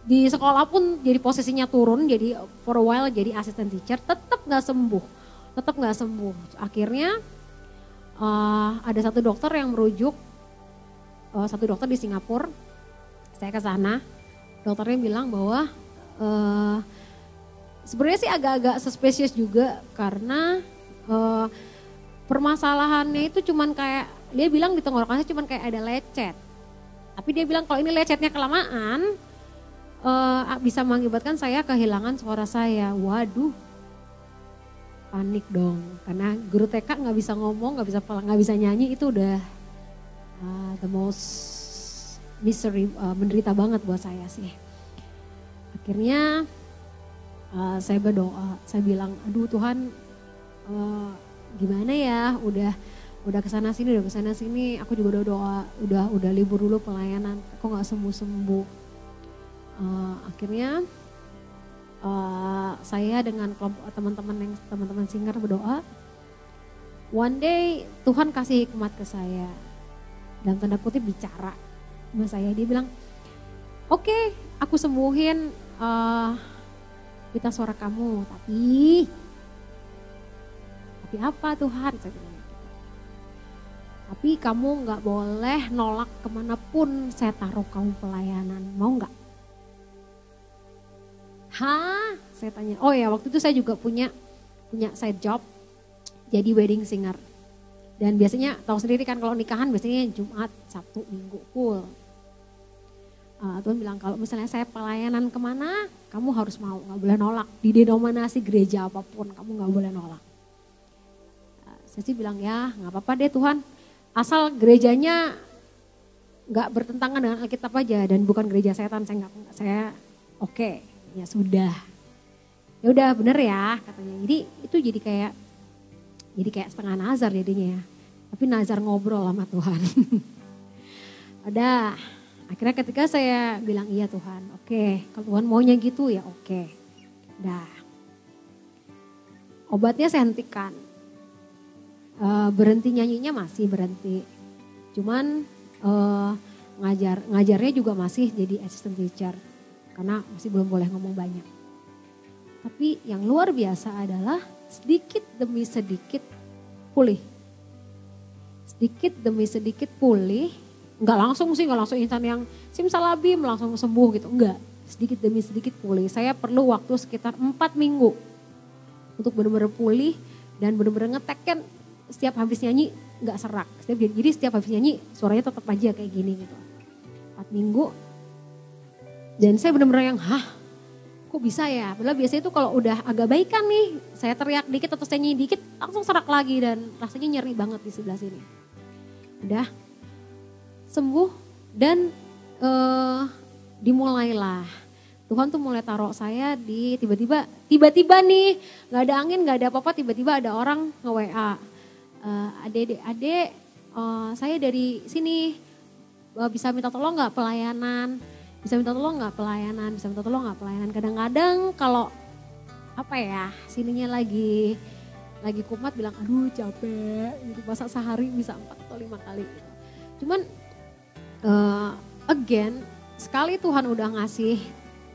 di sekolah pun jadi posisinya turun, jadi for a while jadi assistant teacher, tetap nggak sembuh. Akhirnya ada satu dokter yang merujuk, satu dokter di Singapura, saya ke sana, dokternya bilang bahwa sebenarnya sih agak-agak suspicious juga karena permasalahannya itu cuman kayak, dia bilang di tenggorokannya cuman kayak ada lecet. Tapi dia bilang kalau ini lecetnya kelamaan bisa mengakibatkan saya kehilangan suara saya. Waduh, panik dong. Karena guru TK nggak bisa ngomong, nggak bisa nyanyi, itu udah the most misery, menderita banget buat saya sih. Akhirnya saya berdoa, saya bilang, aduh Tuhan, gimana ya, udah kesana sini, aku juga udah doa, udah libur dulu pelayanan, kok nggak sembuh. Akhirnya saya dengan kelompok teman-teman singer berdoa. One day Tuhan kasih hikmat ke saya, dalam tanda kutip bicara sama saya. Dia bilang, oke, aku sembuhin pita suara kamu, tapi apa Tuhan? Saya bilang, tapi kamu nggak boleh nolak kemanapun saya taruh kamu pelayanan, mau nggak? Hah? Saya tanya. Oh ya, waktu itu saya juga punya side job jadi wedding singer. Dan biasanya tahu sendiri kan kalau nikahan biasanya Jumat, Sabtu, Minggu full. Tuhan bilang kalau misalnya saya pelayanan kemana, kamu harus mau, nggak boleh nolak. Di denominasi gereja apapun kamu nggak boleh nolak. Saya sih bilang ya nggak apa-apa deh Tuhan. Asal gerejanya nggak bertentangan dengan Alkitab aja dan bukan gereja setan, saya oke, ya sudah. Ya udah bener ya katanya. Jadi itu jadi kayak setengah nazar jadinya ya. Tapi nazar ngobrol sama Tuhan. Udah, akhirnya ketika saya bilang iya Tuhan, oke, kalau Tuhan maunya gitu ya oke. Udah. Obatnya saya hentikan. Berhenti nyanyinya masih berhenti, cuman ngajarnya juga masih jadi assistant teacher karena masih belum boleh ngomong banyak. Tapi yang luar biasa adalah sedikit demi sedikit pulih, sedikit demi sedikit pulih. Nggak langsung instan yang simsalabim langsung sembuh gitu, enggak. Sedikit demi sedikit pulih. Saya perlu waktu sekitar 4 minggu untuk benar-benar pulih dan benar-benar ngetekkan. Setiap habis nyanyi nggak serak. Jadi setiap habis nyanyi suaranya tetap aja kayak gini gitu. 4 minggu. Dan saya benar-benar yang kok bisa ya? Padahal biasanya itu kalau udah agak baikan nih, saya teriak dikit atau saya nyanyi dikit langsung serak lagi dan rasanya nyeri banget di sebelah sini. Udah sembuh dan dimulailah. Tuhan tuh mulai taruh saya di tiba-tiba nih nggak ada angin, nggak ada apa-apa, tiba-tiba ada orang nge-WA. Adek, saya dari sini bisa minta tolong nggak pelayanan? Kadang-kadang kalau sininya lagi kumat bilang aduh capek gitu, masa sehari bisa 4 atau 5 kali gitu. Cuman again sekali Tuhan udah ngasih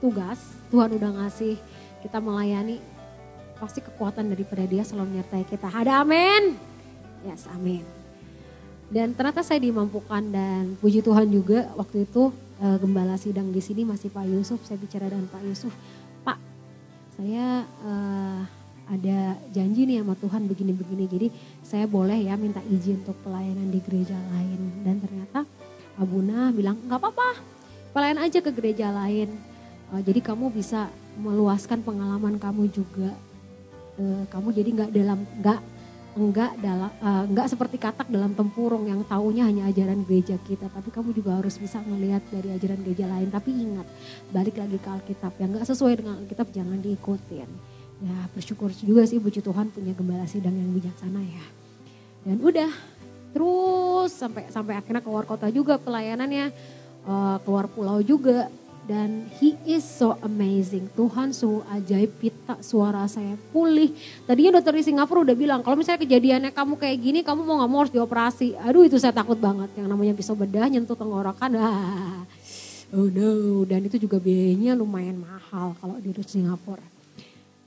tugas, Tuhan udah ngasih kita melayani, pasti kekuatan daripada Dia selalu menyertai kita. Ada amin. Yes, amin. Dan ternyata saya dimampukan dan puji Tuhan juga waktu itu gembala sidang di sini masih Pak Yusuf. Saya bicara dengan Pak Yusuf, Pak, saya ada janji nih sama Tuhan begini-begini. Jadi saya boleh ya minta izin untuk pelayanan di gereja lain. Dan ternyata Abuna bilang nggak apa-apa, pelayan aja ke gereja lain. Jadi kamu bisa meluaskan pengalaman kamu juga. Kamu jadi nggak seperti katak dalam tempurung yang taunya hanya ajaran gereja kita, tapi kamu juga harus bisa melihat dari ajaran gereja lain. Tapi ingat, balik lagi ke Alkitab, yang nggak sesuai dengan Alkitab jangan diikutin. Ya bersyukur juga sih puji Tuhan punya gembala sidang yang bijaksana ya. Dan udah terus sampai akhirnya keluar kota juga pelayanannya, keluar pulau juga. Dan he is so amazing. Tuhan sungguh ajaib, pita suara saya pulih. Tadinya dokter di Singapura udah bilang kalau misalnya kejadiannya kamu kayak gini, kamu mau gak mau harus dioperasi. Aduh itu saya takut banget, yang namanya pisau bedah nyentuh tenggorokan. Oh no, dan itu juga biayanya lumayan mahal kalau di Singapura.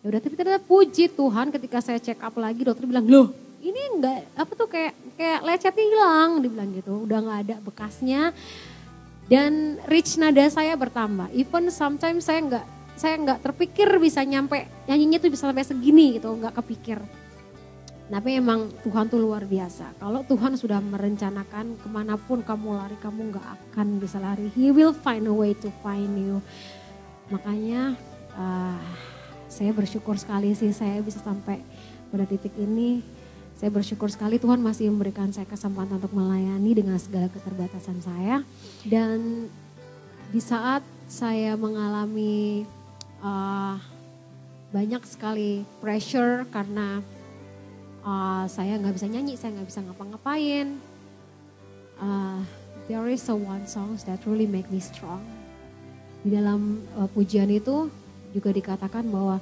Ya udah, tapi ternyata puji Tuhan ketika saya check up lagi, dokter bilang, loh ini enggak, apa tuh kayak lecetnya hilang, dibilang gitu, udah nggak ada bekasnya. Dan reach nada saya bertambah, even sometimes saya nggak terpikir bisa nyampe, nyanyinya tuh bisa sampai segini gitu, nggak kepikir. Tapi emang Tuhan tuh luar biasa. Kalau Tuhan sudah merencanakan kemanapun kamu lari, kamu gak akan bisa lari. He will find a way to find you. Makanya saya bersyukur sekali sih saya bisa sampai pada titik ini. Saya bersyukur sekali Tuhan masih memberikan saya kesempatan untuk melayani dengan segala keterbatasan saya. Dan di saat saya mengalami banyak sekali pressure karena saya nggak bisa nyanyi, saya nggak bisa ngapa-ngapain. There is a one song that really make me strong. Di dalam pujian itu juga dikatakan bahwa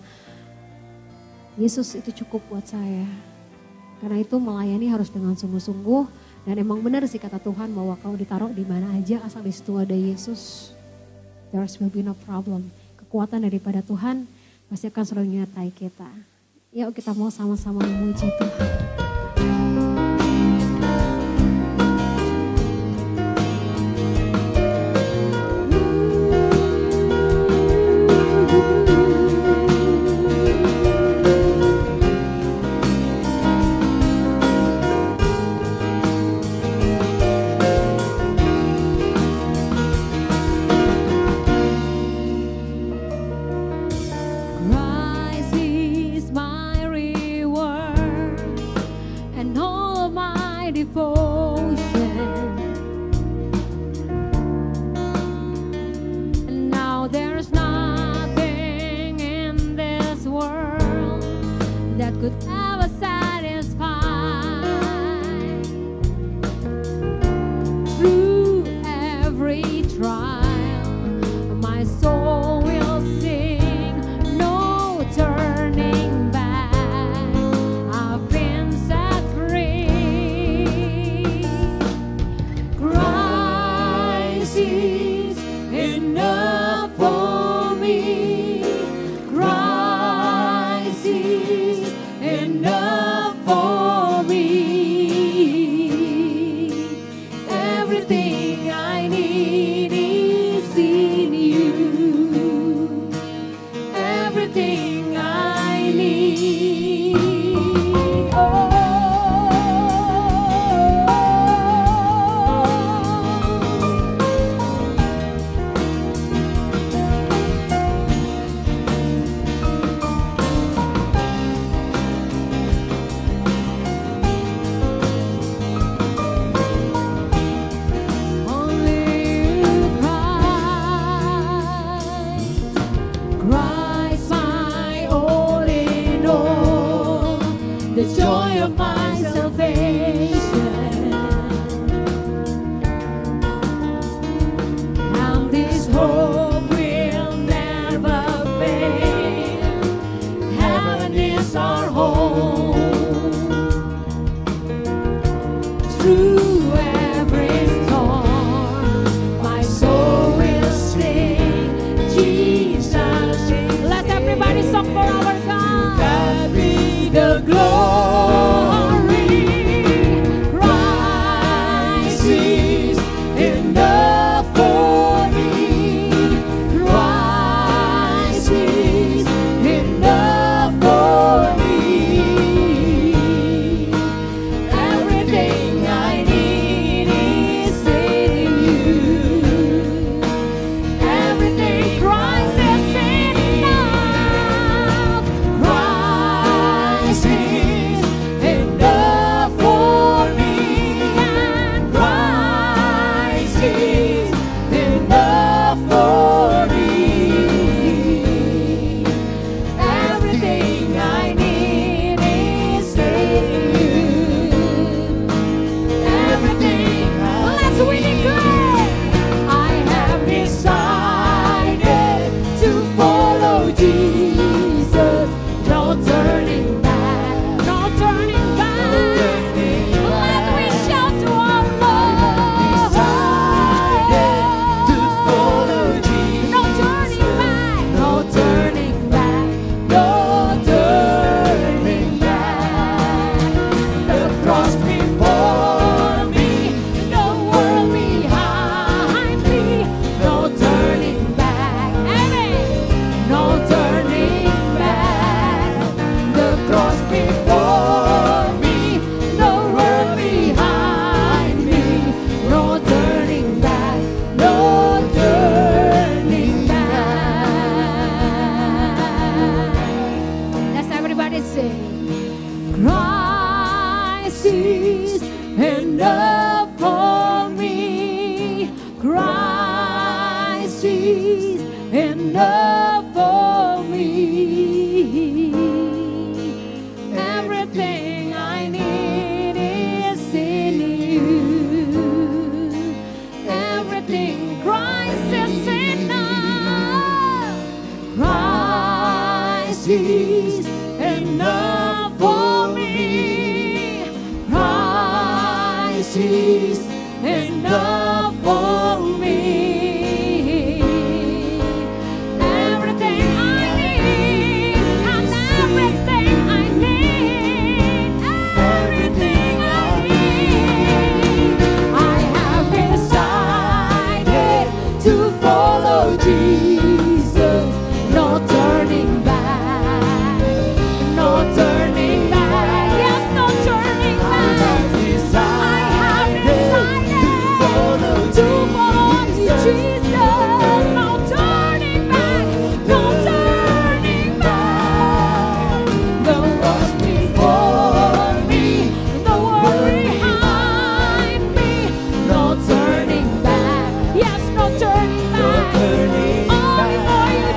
Yesus itu cukup buat saya. Karena itu melayani harus dengan sungguh-sungguh. Dan emang benar sih kata Tuhan bahwa kalau ditaruh di mana aja asal di situ ada Yesus, there will be no problem. Kekuatan daripada Tuhan pasti akan selalu menyertai kita. Yuk kita mau sama-sama memuji Tuhan. Christ is Christ is enough for me. Christ is enough for me. Everything I need, and everything I need, everything I need. I have decided to follow Jesus. No turning back, no turning back. Yes, no turning back. I have decided to follow Jesus. No turning back, no turning back. The cross before me, the world behind me. No turning back. Yes, no turning back. Only for you,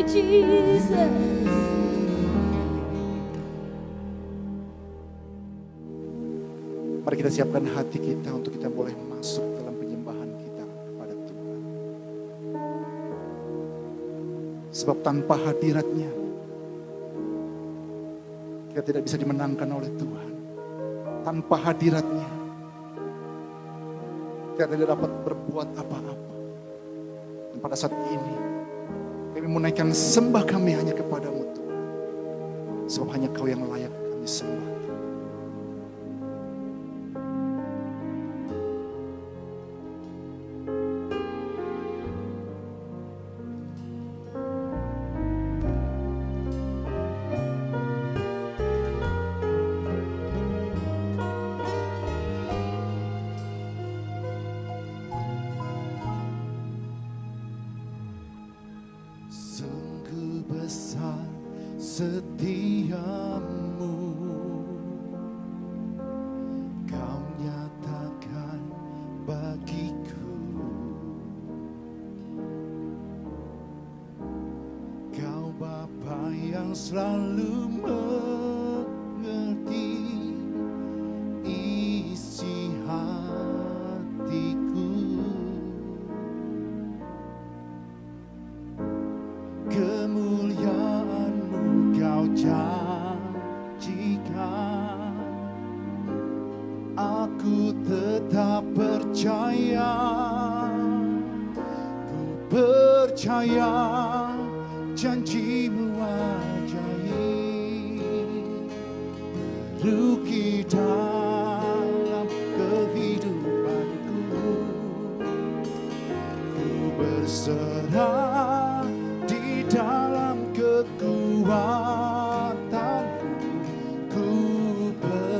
Jesus. Mari kita siapkan hati kita untuk kita boleh masuk dalam penyembahan kita kepada Tuhan. Sebab tanpa hadiratnya, kita tidak bisa dimenangkan oleh Tuhan. Tanpa hadiratnya, kita tidak dapat berbuat apa-apa. Dan pada saat ini, kami menaikkan sembah kami hanya kepadamu Tuhan. Sebab hanya Kau yang layak kami sembah. Sungguh besar setiamu, Kau nyatakan bagiku. Kau Bapa yang selalu mengerti isi hatiku. Kemuliaan-Mu Kau janjikan, aku tetap percaya. Ku percaya janji-Mu ajaib, teruki dalam kehidupanku. Ku berserah di dalam kekuatan-Mu, ku percaya.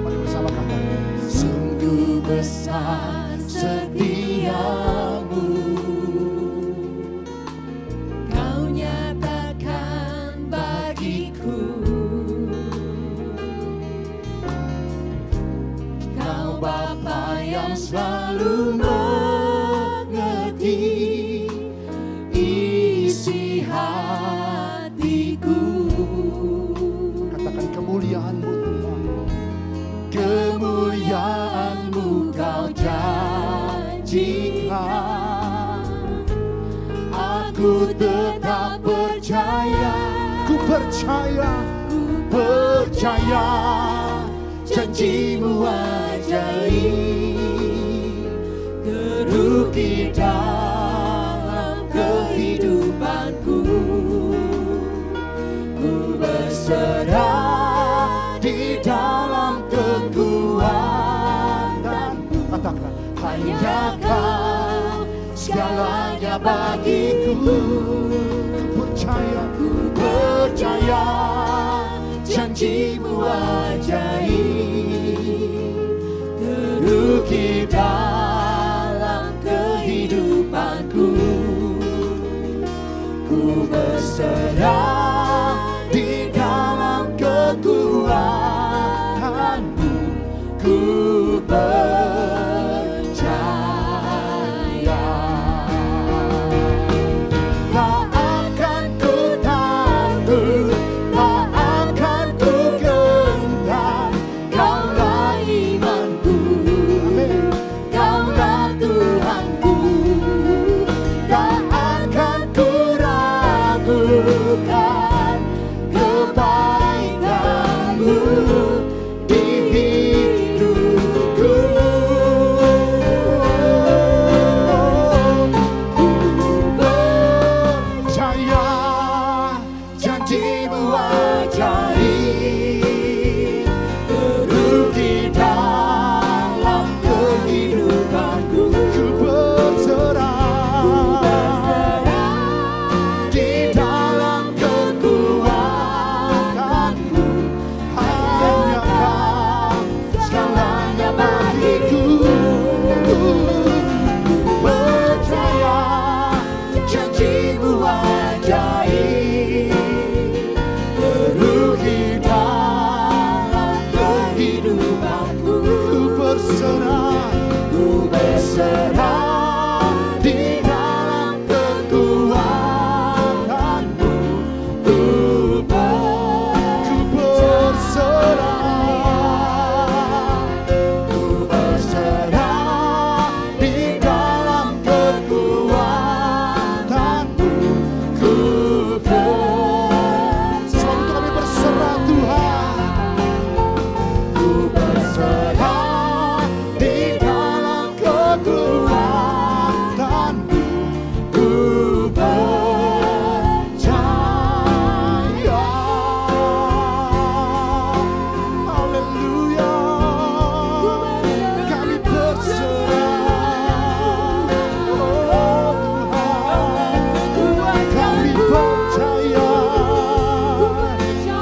Mari bersama kami. Sungguh besar setiamu, Kau nyatakan bagiku. Kau Bapa yang selalu mengerti isi hatiku. Katakan kemuliaan-Mu Tuhan. Kemuliaan-Mu Kau janjikan, aku tetap percaya. Ku percaya, Percaya janji-Mu ajaib, teruki dalam kehidupanku. Ku berserah di dalam kekuatan-Mu. katakan. Hanya Kau segalanya bagiku. Ku percaya janji-Mu ajaib, berserah di dalam kekuatanmu, ku percaya. Tak akan ku takut, tak akan ku gentar, Kaulah imanku, Kaulah Tuhanku. Tak akan ku ragukan kebaikan-Mu di hidupku. Ku percaya janji-Mu ajaib, terus di dalam kehidupanku. Ku berserah di dalam kekuatanmu, hanya Kau segalanya bagiku. Percaya janji-Mu ajaib, penuhi dalam kehidupanku. Ku berserah di dalam kekuatanmu, ku berserah di dalam kekuatanmu, ku selalu kami berserah Tuhan. Ku berserah di dalam kekuatanmu, ku percaya. Haleluya, kami berserah. Oh Tuhan, kami percaya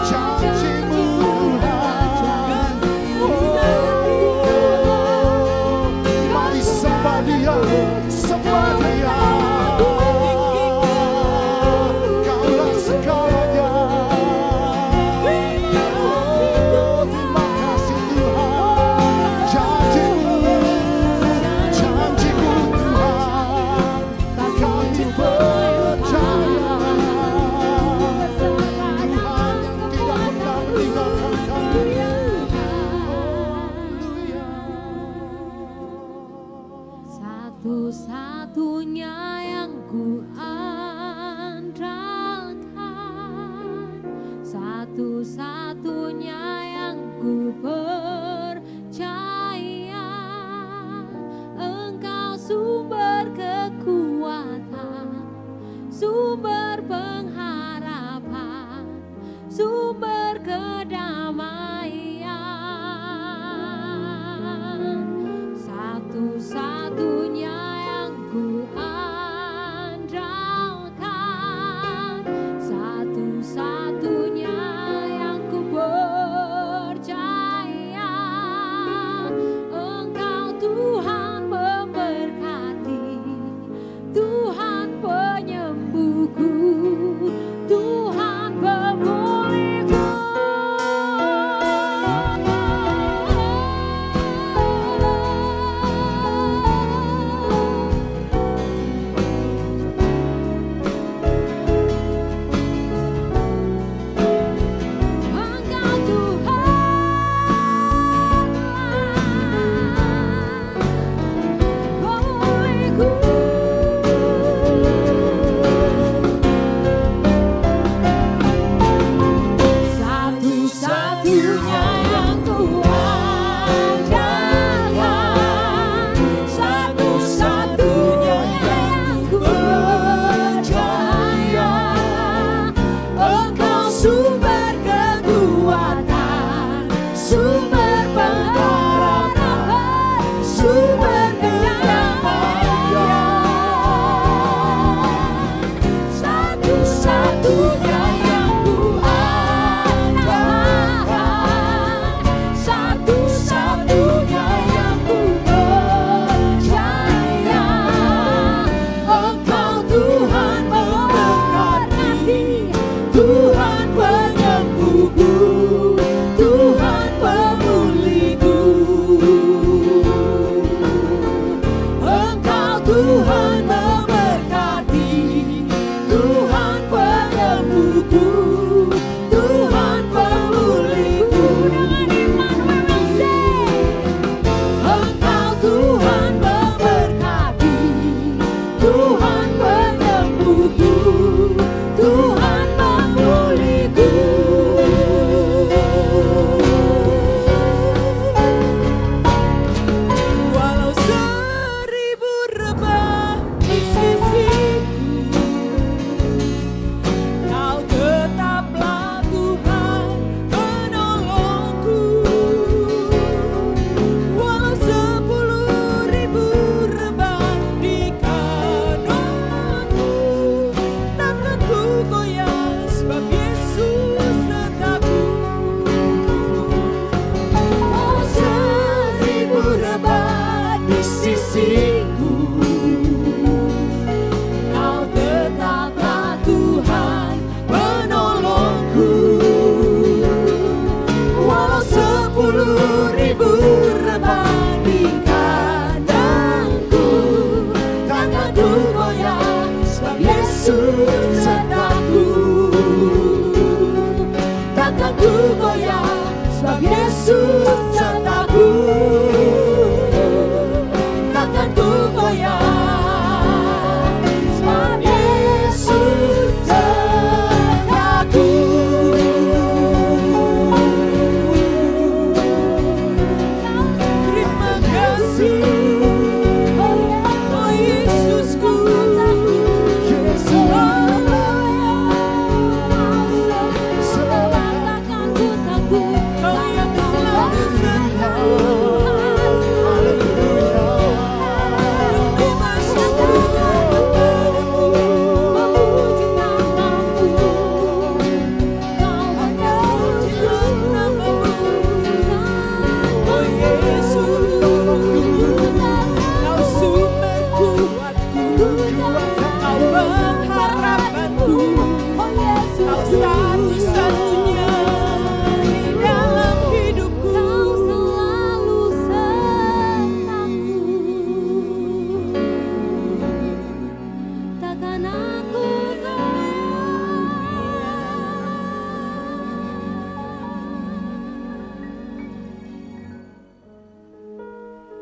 janji-Mu Tuhan. Mari sembah Dia, sembah Dia. Kaulah segalanya. Terima kasih Tuhan. Janji-Mu Tuhan, kami percaya. Tuhan yang tidak pernah meninggalkan kami. Haleluya. Satu-satunya yang ku andalkan, satu-satunya yang ku percaya, Engkau sumber kekuatan, sumber pengharapan, sumber kedamaian. Satu-satunya yang ku andalkan,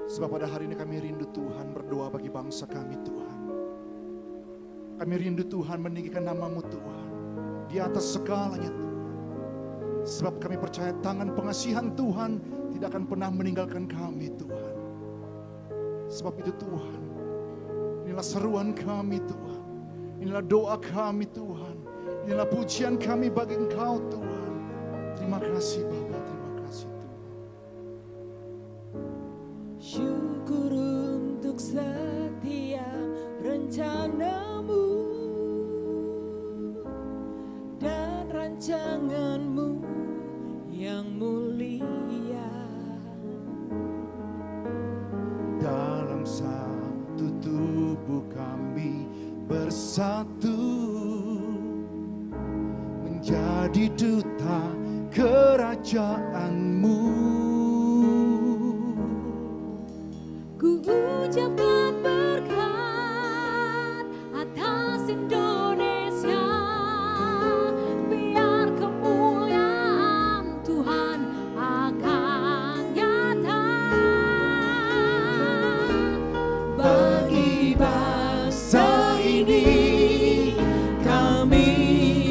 Sebab pada hari ini kami rindu Tuhan berdoa bagi bangsa kami Tuhan. Kami rindu Tuhan meninggikan nama-Mu Tuhan di atas segalanya Tuhan. Sebab kami percaya tangan pengasihan Tuhan tidak akan pernah meninggalkan kami Tuhan. Sebab itu Tuhan, inilah seruan kami Tuhan. Inilah doa kami Tuhan. Inilah pujian kami bagi Engkau Tuhan. Terima kasih Bapa, terima kasih Tuhan. Syukur untuk setiap rencana-Mu dan rancangan-Mu yang mulia. Dalam satu tubuh kami bersatu, menjadi duta kerajaan-Mu. Ku ucapkan berkat atas Indonesia, biar kemuliaan Tuhan akan nyata. Bagi bangsa ini kami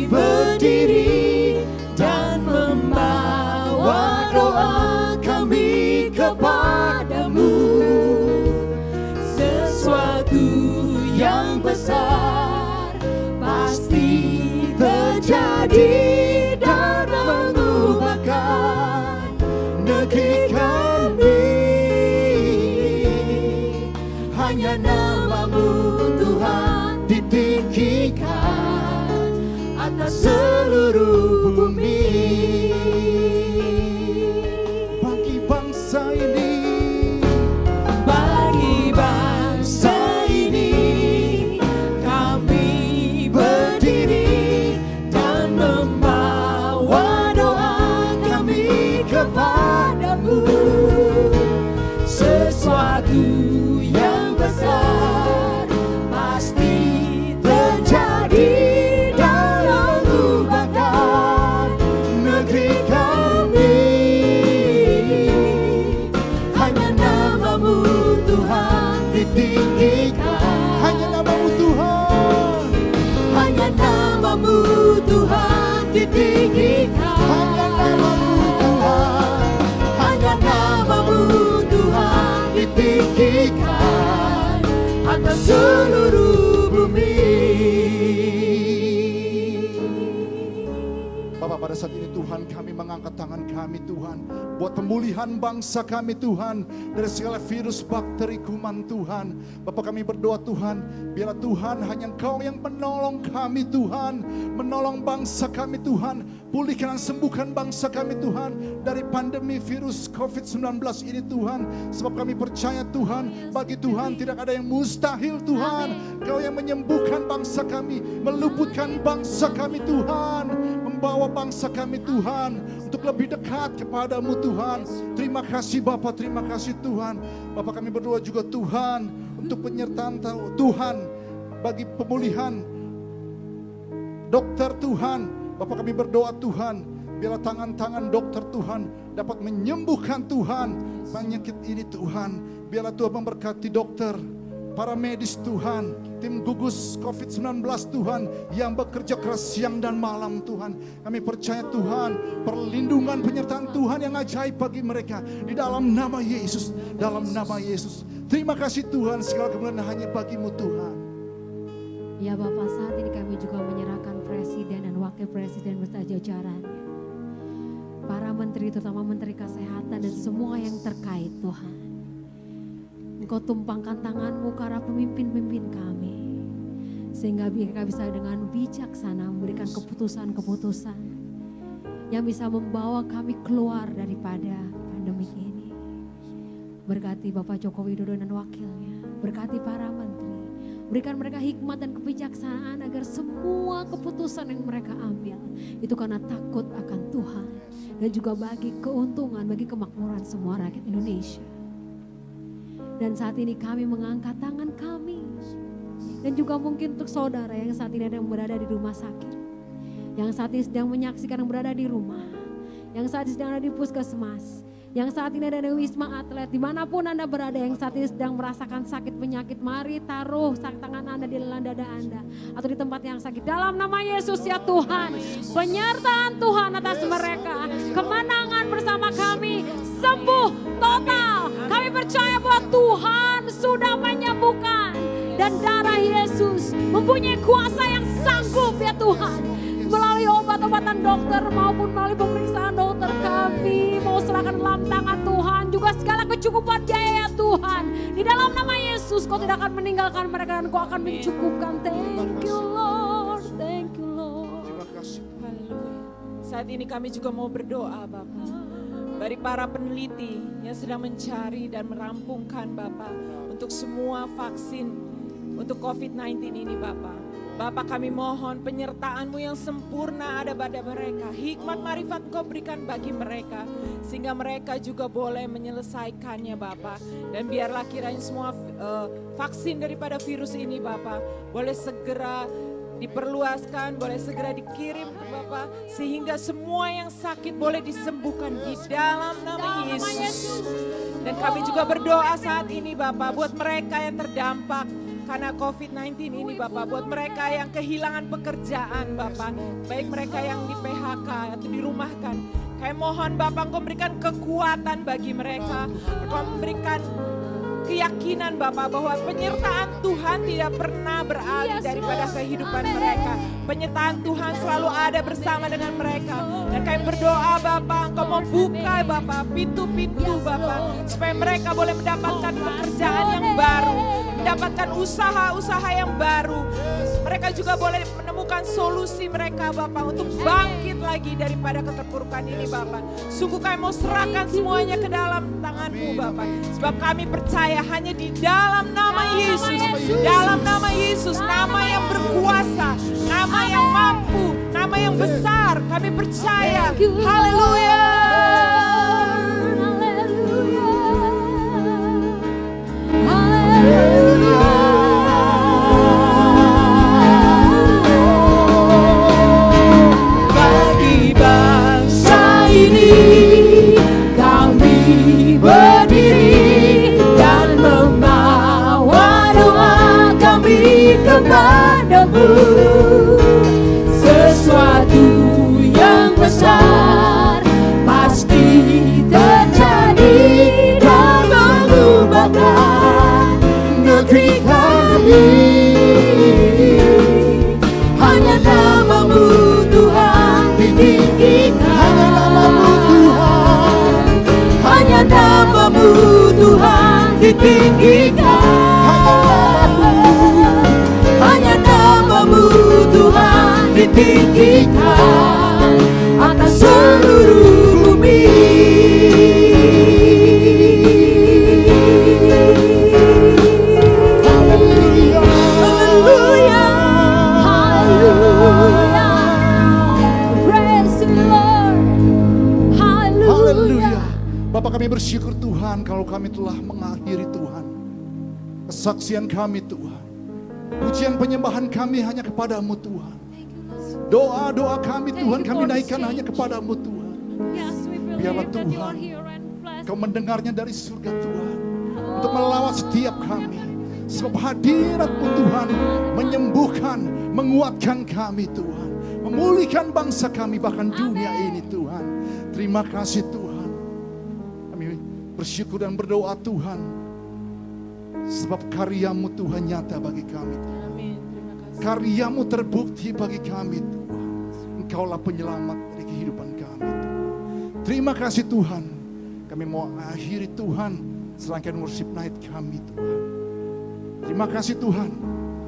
berdiri dan membawa doa kami kepadamu. Sesuatu yang besar pasti terjadi dan mengubahkan negeri kami. Hanya nama-Mu Tuhan ditinggikan atas seluruh bumi. Bagi bangsa ini, Bagi bangsa ini kami berdiri dan membawa doa kami kepadamu. Sesuatu yang besar pasti terjadi dan mengubahkan negeri kami. Hanya nama-Mu Tuhan ditinggikan. hanya nama-Mu Tuhan. Hanya nama-Mu Tuhan ditinggikan. Hanya nama-Mu Tuhan. Hanya nama-Mu Tuhan ditinggikan atas seluruh bumi. Bapak, pada saat ini Tuhan, kami mengangkat tangan kami Tuhan buat pemulihan bangsa kami Tuhan dari segala virus, bakteri, kuman Tuhan. Bapak, kami berdoa Tuhan, biarlah Tuhan hanya Engkau yang menolong kami Tuhan, menolong bangsa kami Tuhan, pulihkan dan sembuhkan bangsa kami Tuhan dari pandemi virus COVID-19 ini Tuhan. Sebab kami percaya Tuhan, bagi Tuhan tidak ada yang mustahil Tuhan. Engkau yang menyembuhkan bangsa kami, meluputkan bangsa kami Tuhan, membawa bangsa kami Tuhan untuk lebih dekat kepadamu Tuhan. Terima kasih Bapa, terima kasih Tuhan. Bapa, kami berdoa juga Tuhan untuk penyertaan Tuhan bagi pemulihan dokter Tuhan. Bapa, kami berdoa Tuhan, biarlah tangan-tangan dokter Tuhan dapat menyembuhkan Tuhan penyakit ini Tuhan. Biarlah Tuhan memberkati dokter, para medis Tuhan, tim gugus COVID-19 Tuhan yang bekerja keras siang dan malam Tuhan. Kami percaya Tuhan, perlindungan penyertaan Tuhan yang ajaib bagi mereka di dalam nama Yesus, dalam nama Yesus. Terima kasih Tuhan, segala kemuliaan hanya bagi-Mu Tuhan. Ya Bapak, saat ini kami juga menyerahkan Presiden dan Wakil Presiden beserta jajarannya, para menteri, terutama Menteri Kesehatan dan semua yang terkait Tuhan. Engkau tumpangkan tangan-Mu ke arah pemimpin-pemimpin kami, sehingga mereka bisa dengan bijaksana memberikan keputusan-keputusan yang bisa membawa kami keluar daripada pandemi ini. Berkati Bapak Joko Widodo dan wakilnya, berkati para menteri, berikan mereka hikmat dan kebijaksanaan agar semua keputusan yang mereka ambil itu karena takut akan Tuhan dan juga bagi keuntungan, bagi kemakmuran semua rakyat Indonesia. Dan saat ini kami mengangkat tangan kami, dan juga mungkin untuk saudara yang saat ini ada yang berada di rumah sakit, yang saat ini sedang menyaksikan yang berada di rumah, yang saat ini sedang ada di puskesmas. yang saat ini ada di Wisma Atlet, dimanapun Anda berada, yang saat ini sedang merasakan sakit penyakit, mari taruh tangan Anda di dalam dada Anda atau di tempat yang sakit. Dalam nama Yesus ya Tuhan, penyertaan Tuhan atas mereka, kemenangan bersama kami, sembuh total. Kami percaya bahwa Tuhan sudah menyembuhkan dan darah Yesus mempunyai kuasa yang sanggup ya Tuhan. Melalui obat-obatan dokter maupun melalui pemeriksaan dokter, kami mau serahkan dalam tangan Tuhan juga segala kecukupan biaya ya Tuhan. Di dalam nama Yesus Kau tidak akan meninggalkan mereka dan Kau akan mencukupkan. Thank you Lord, thank you Lord. Terima kasih. Haleluya. Saat ini kami juga mau berdoa Bapak. Bagi para peneliti yang sedang mencari dan merampungkan Bapak untuk semua vaksin untuk COVID-19 ini Bapak. Bapak kami mohon penyertaan-Mu yang sempurna ada pada mereka. Hikmat marifat Kau berikan bagi mereka. Sehingga mereka juga boleh menyelesaikannya Bapak. Dan biarlah kiranya semua vaksin daripada virus ini Bapak boleh segera diperluaskan, boleh segera dikirim Bapak. Sehingga semua yang sakit boleh disembuhkan di dalam nama Yesus. Dan kami juga berdoa saat ini Bapak buat mereka yang terdampak karena COVID-19 ini Bapak, buat mereka yang kehilangan pekerjaan Bapak, baik mereka yang di PHK atau dirumahkan. Kami mohon Bapak Engkau memberikan kekuatan bagi mereka, Engkau memberikan keyakinan Bapak bahwa penyertaan Tuhan tidak pernah beralih daripada kehidupan mereka. Penyertaan Tuhan selalu ada bersama dengan mereka. Dan kami berdoa Bapak, Engkau mau buka Bapak pintu-pintu Bapak, supaya mereka boleh mendapatkan pekerjaan yang baru, mendapatkan usaha-usaha yang baru. Mereka juga boleh menemukan solusi mereka Bapak untuk bangkit lagi daripada keterpurukan ini Bapak. Sungguh kami mau serahkan semuanya ke dalam tangan-Mu Bapak. Sebab kami percaya hanya di dalam nama Yesus, dalam nama Yesus, nama yang berkuasa, nama yang mampu, nama yang besar, kami percaya. Haleluya. Bagi bangsa ini kami berdiri dan membawa doa kami kepadamu. Sesuatu yang besar pasti terjadi dan mengubahkan negeri kami. Hanya nama-Mu Tuhan ditinggikan, hanya nama-Mu Tuhan ditinggikan, hanya nama-Mu Tuhan ditinggikan atas seluruh bumi. Haleluya, haleluya, praise the Lord, haleluya. Bapak kami bersyukur Tuhan kalau kami telah mengakhiri Tuhan kesaksian kami Tuhan. Pujian penyembahan kami hanya kepadamu Tuhan. Doa-doa kami Tuhan kami naikkan hanya kepadamu Tuhan. Biarlah Tuhan Kau mendengarnya dari surga Tuhan, untuk melawat setiap kami. Sebab hadirat-Mu Tuhan menyembuhkan, menguatkan kami Tuhan, memulihkan bangsa kami bahkan dunia ini Tuhan. Terima kasih Tuhan. Kami bersyukur dan berdoa Tuhan, sebab karya-Mu Tuhan nyata bagi kami Tuhan. Amin. Terima kasih. Karya-Mu terbukti bagi kami Tuhan. Engkaulah penyelamat dari kehidupan kami Tuhan. Terima kasih Tuhan. Kami mau akhiri Tuhan serangkaian worship night kami Tuhan. Terima kasih Tuhan,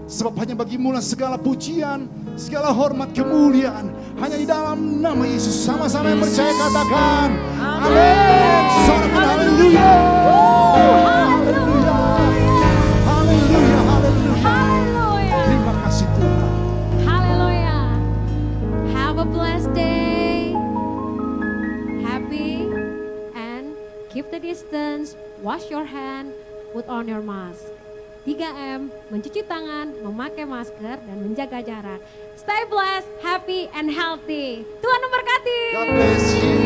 sebab hanya bagi-Mu lah segala pujian, segala hormat, kemuliaan, hanya di dalam nama Yesus. Sama-sama yang percaya katakan amin. Sorakan haleluya. Haleluya. Haleluya. Haleluya. Terima kasih Tuhan. Haleluya. Have a blessed day. Happy and keep the distance. Wash your hand. Put on your mask. 3M, mencuci tangan, memakai masker, dan menjaga jarak. Stay blessed, happy, and healthy. Tuhan memberkati. God bless you.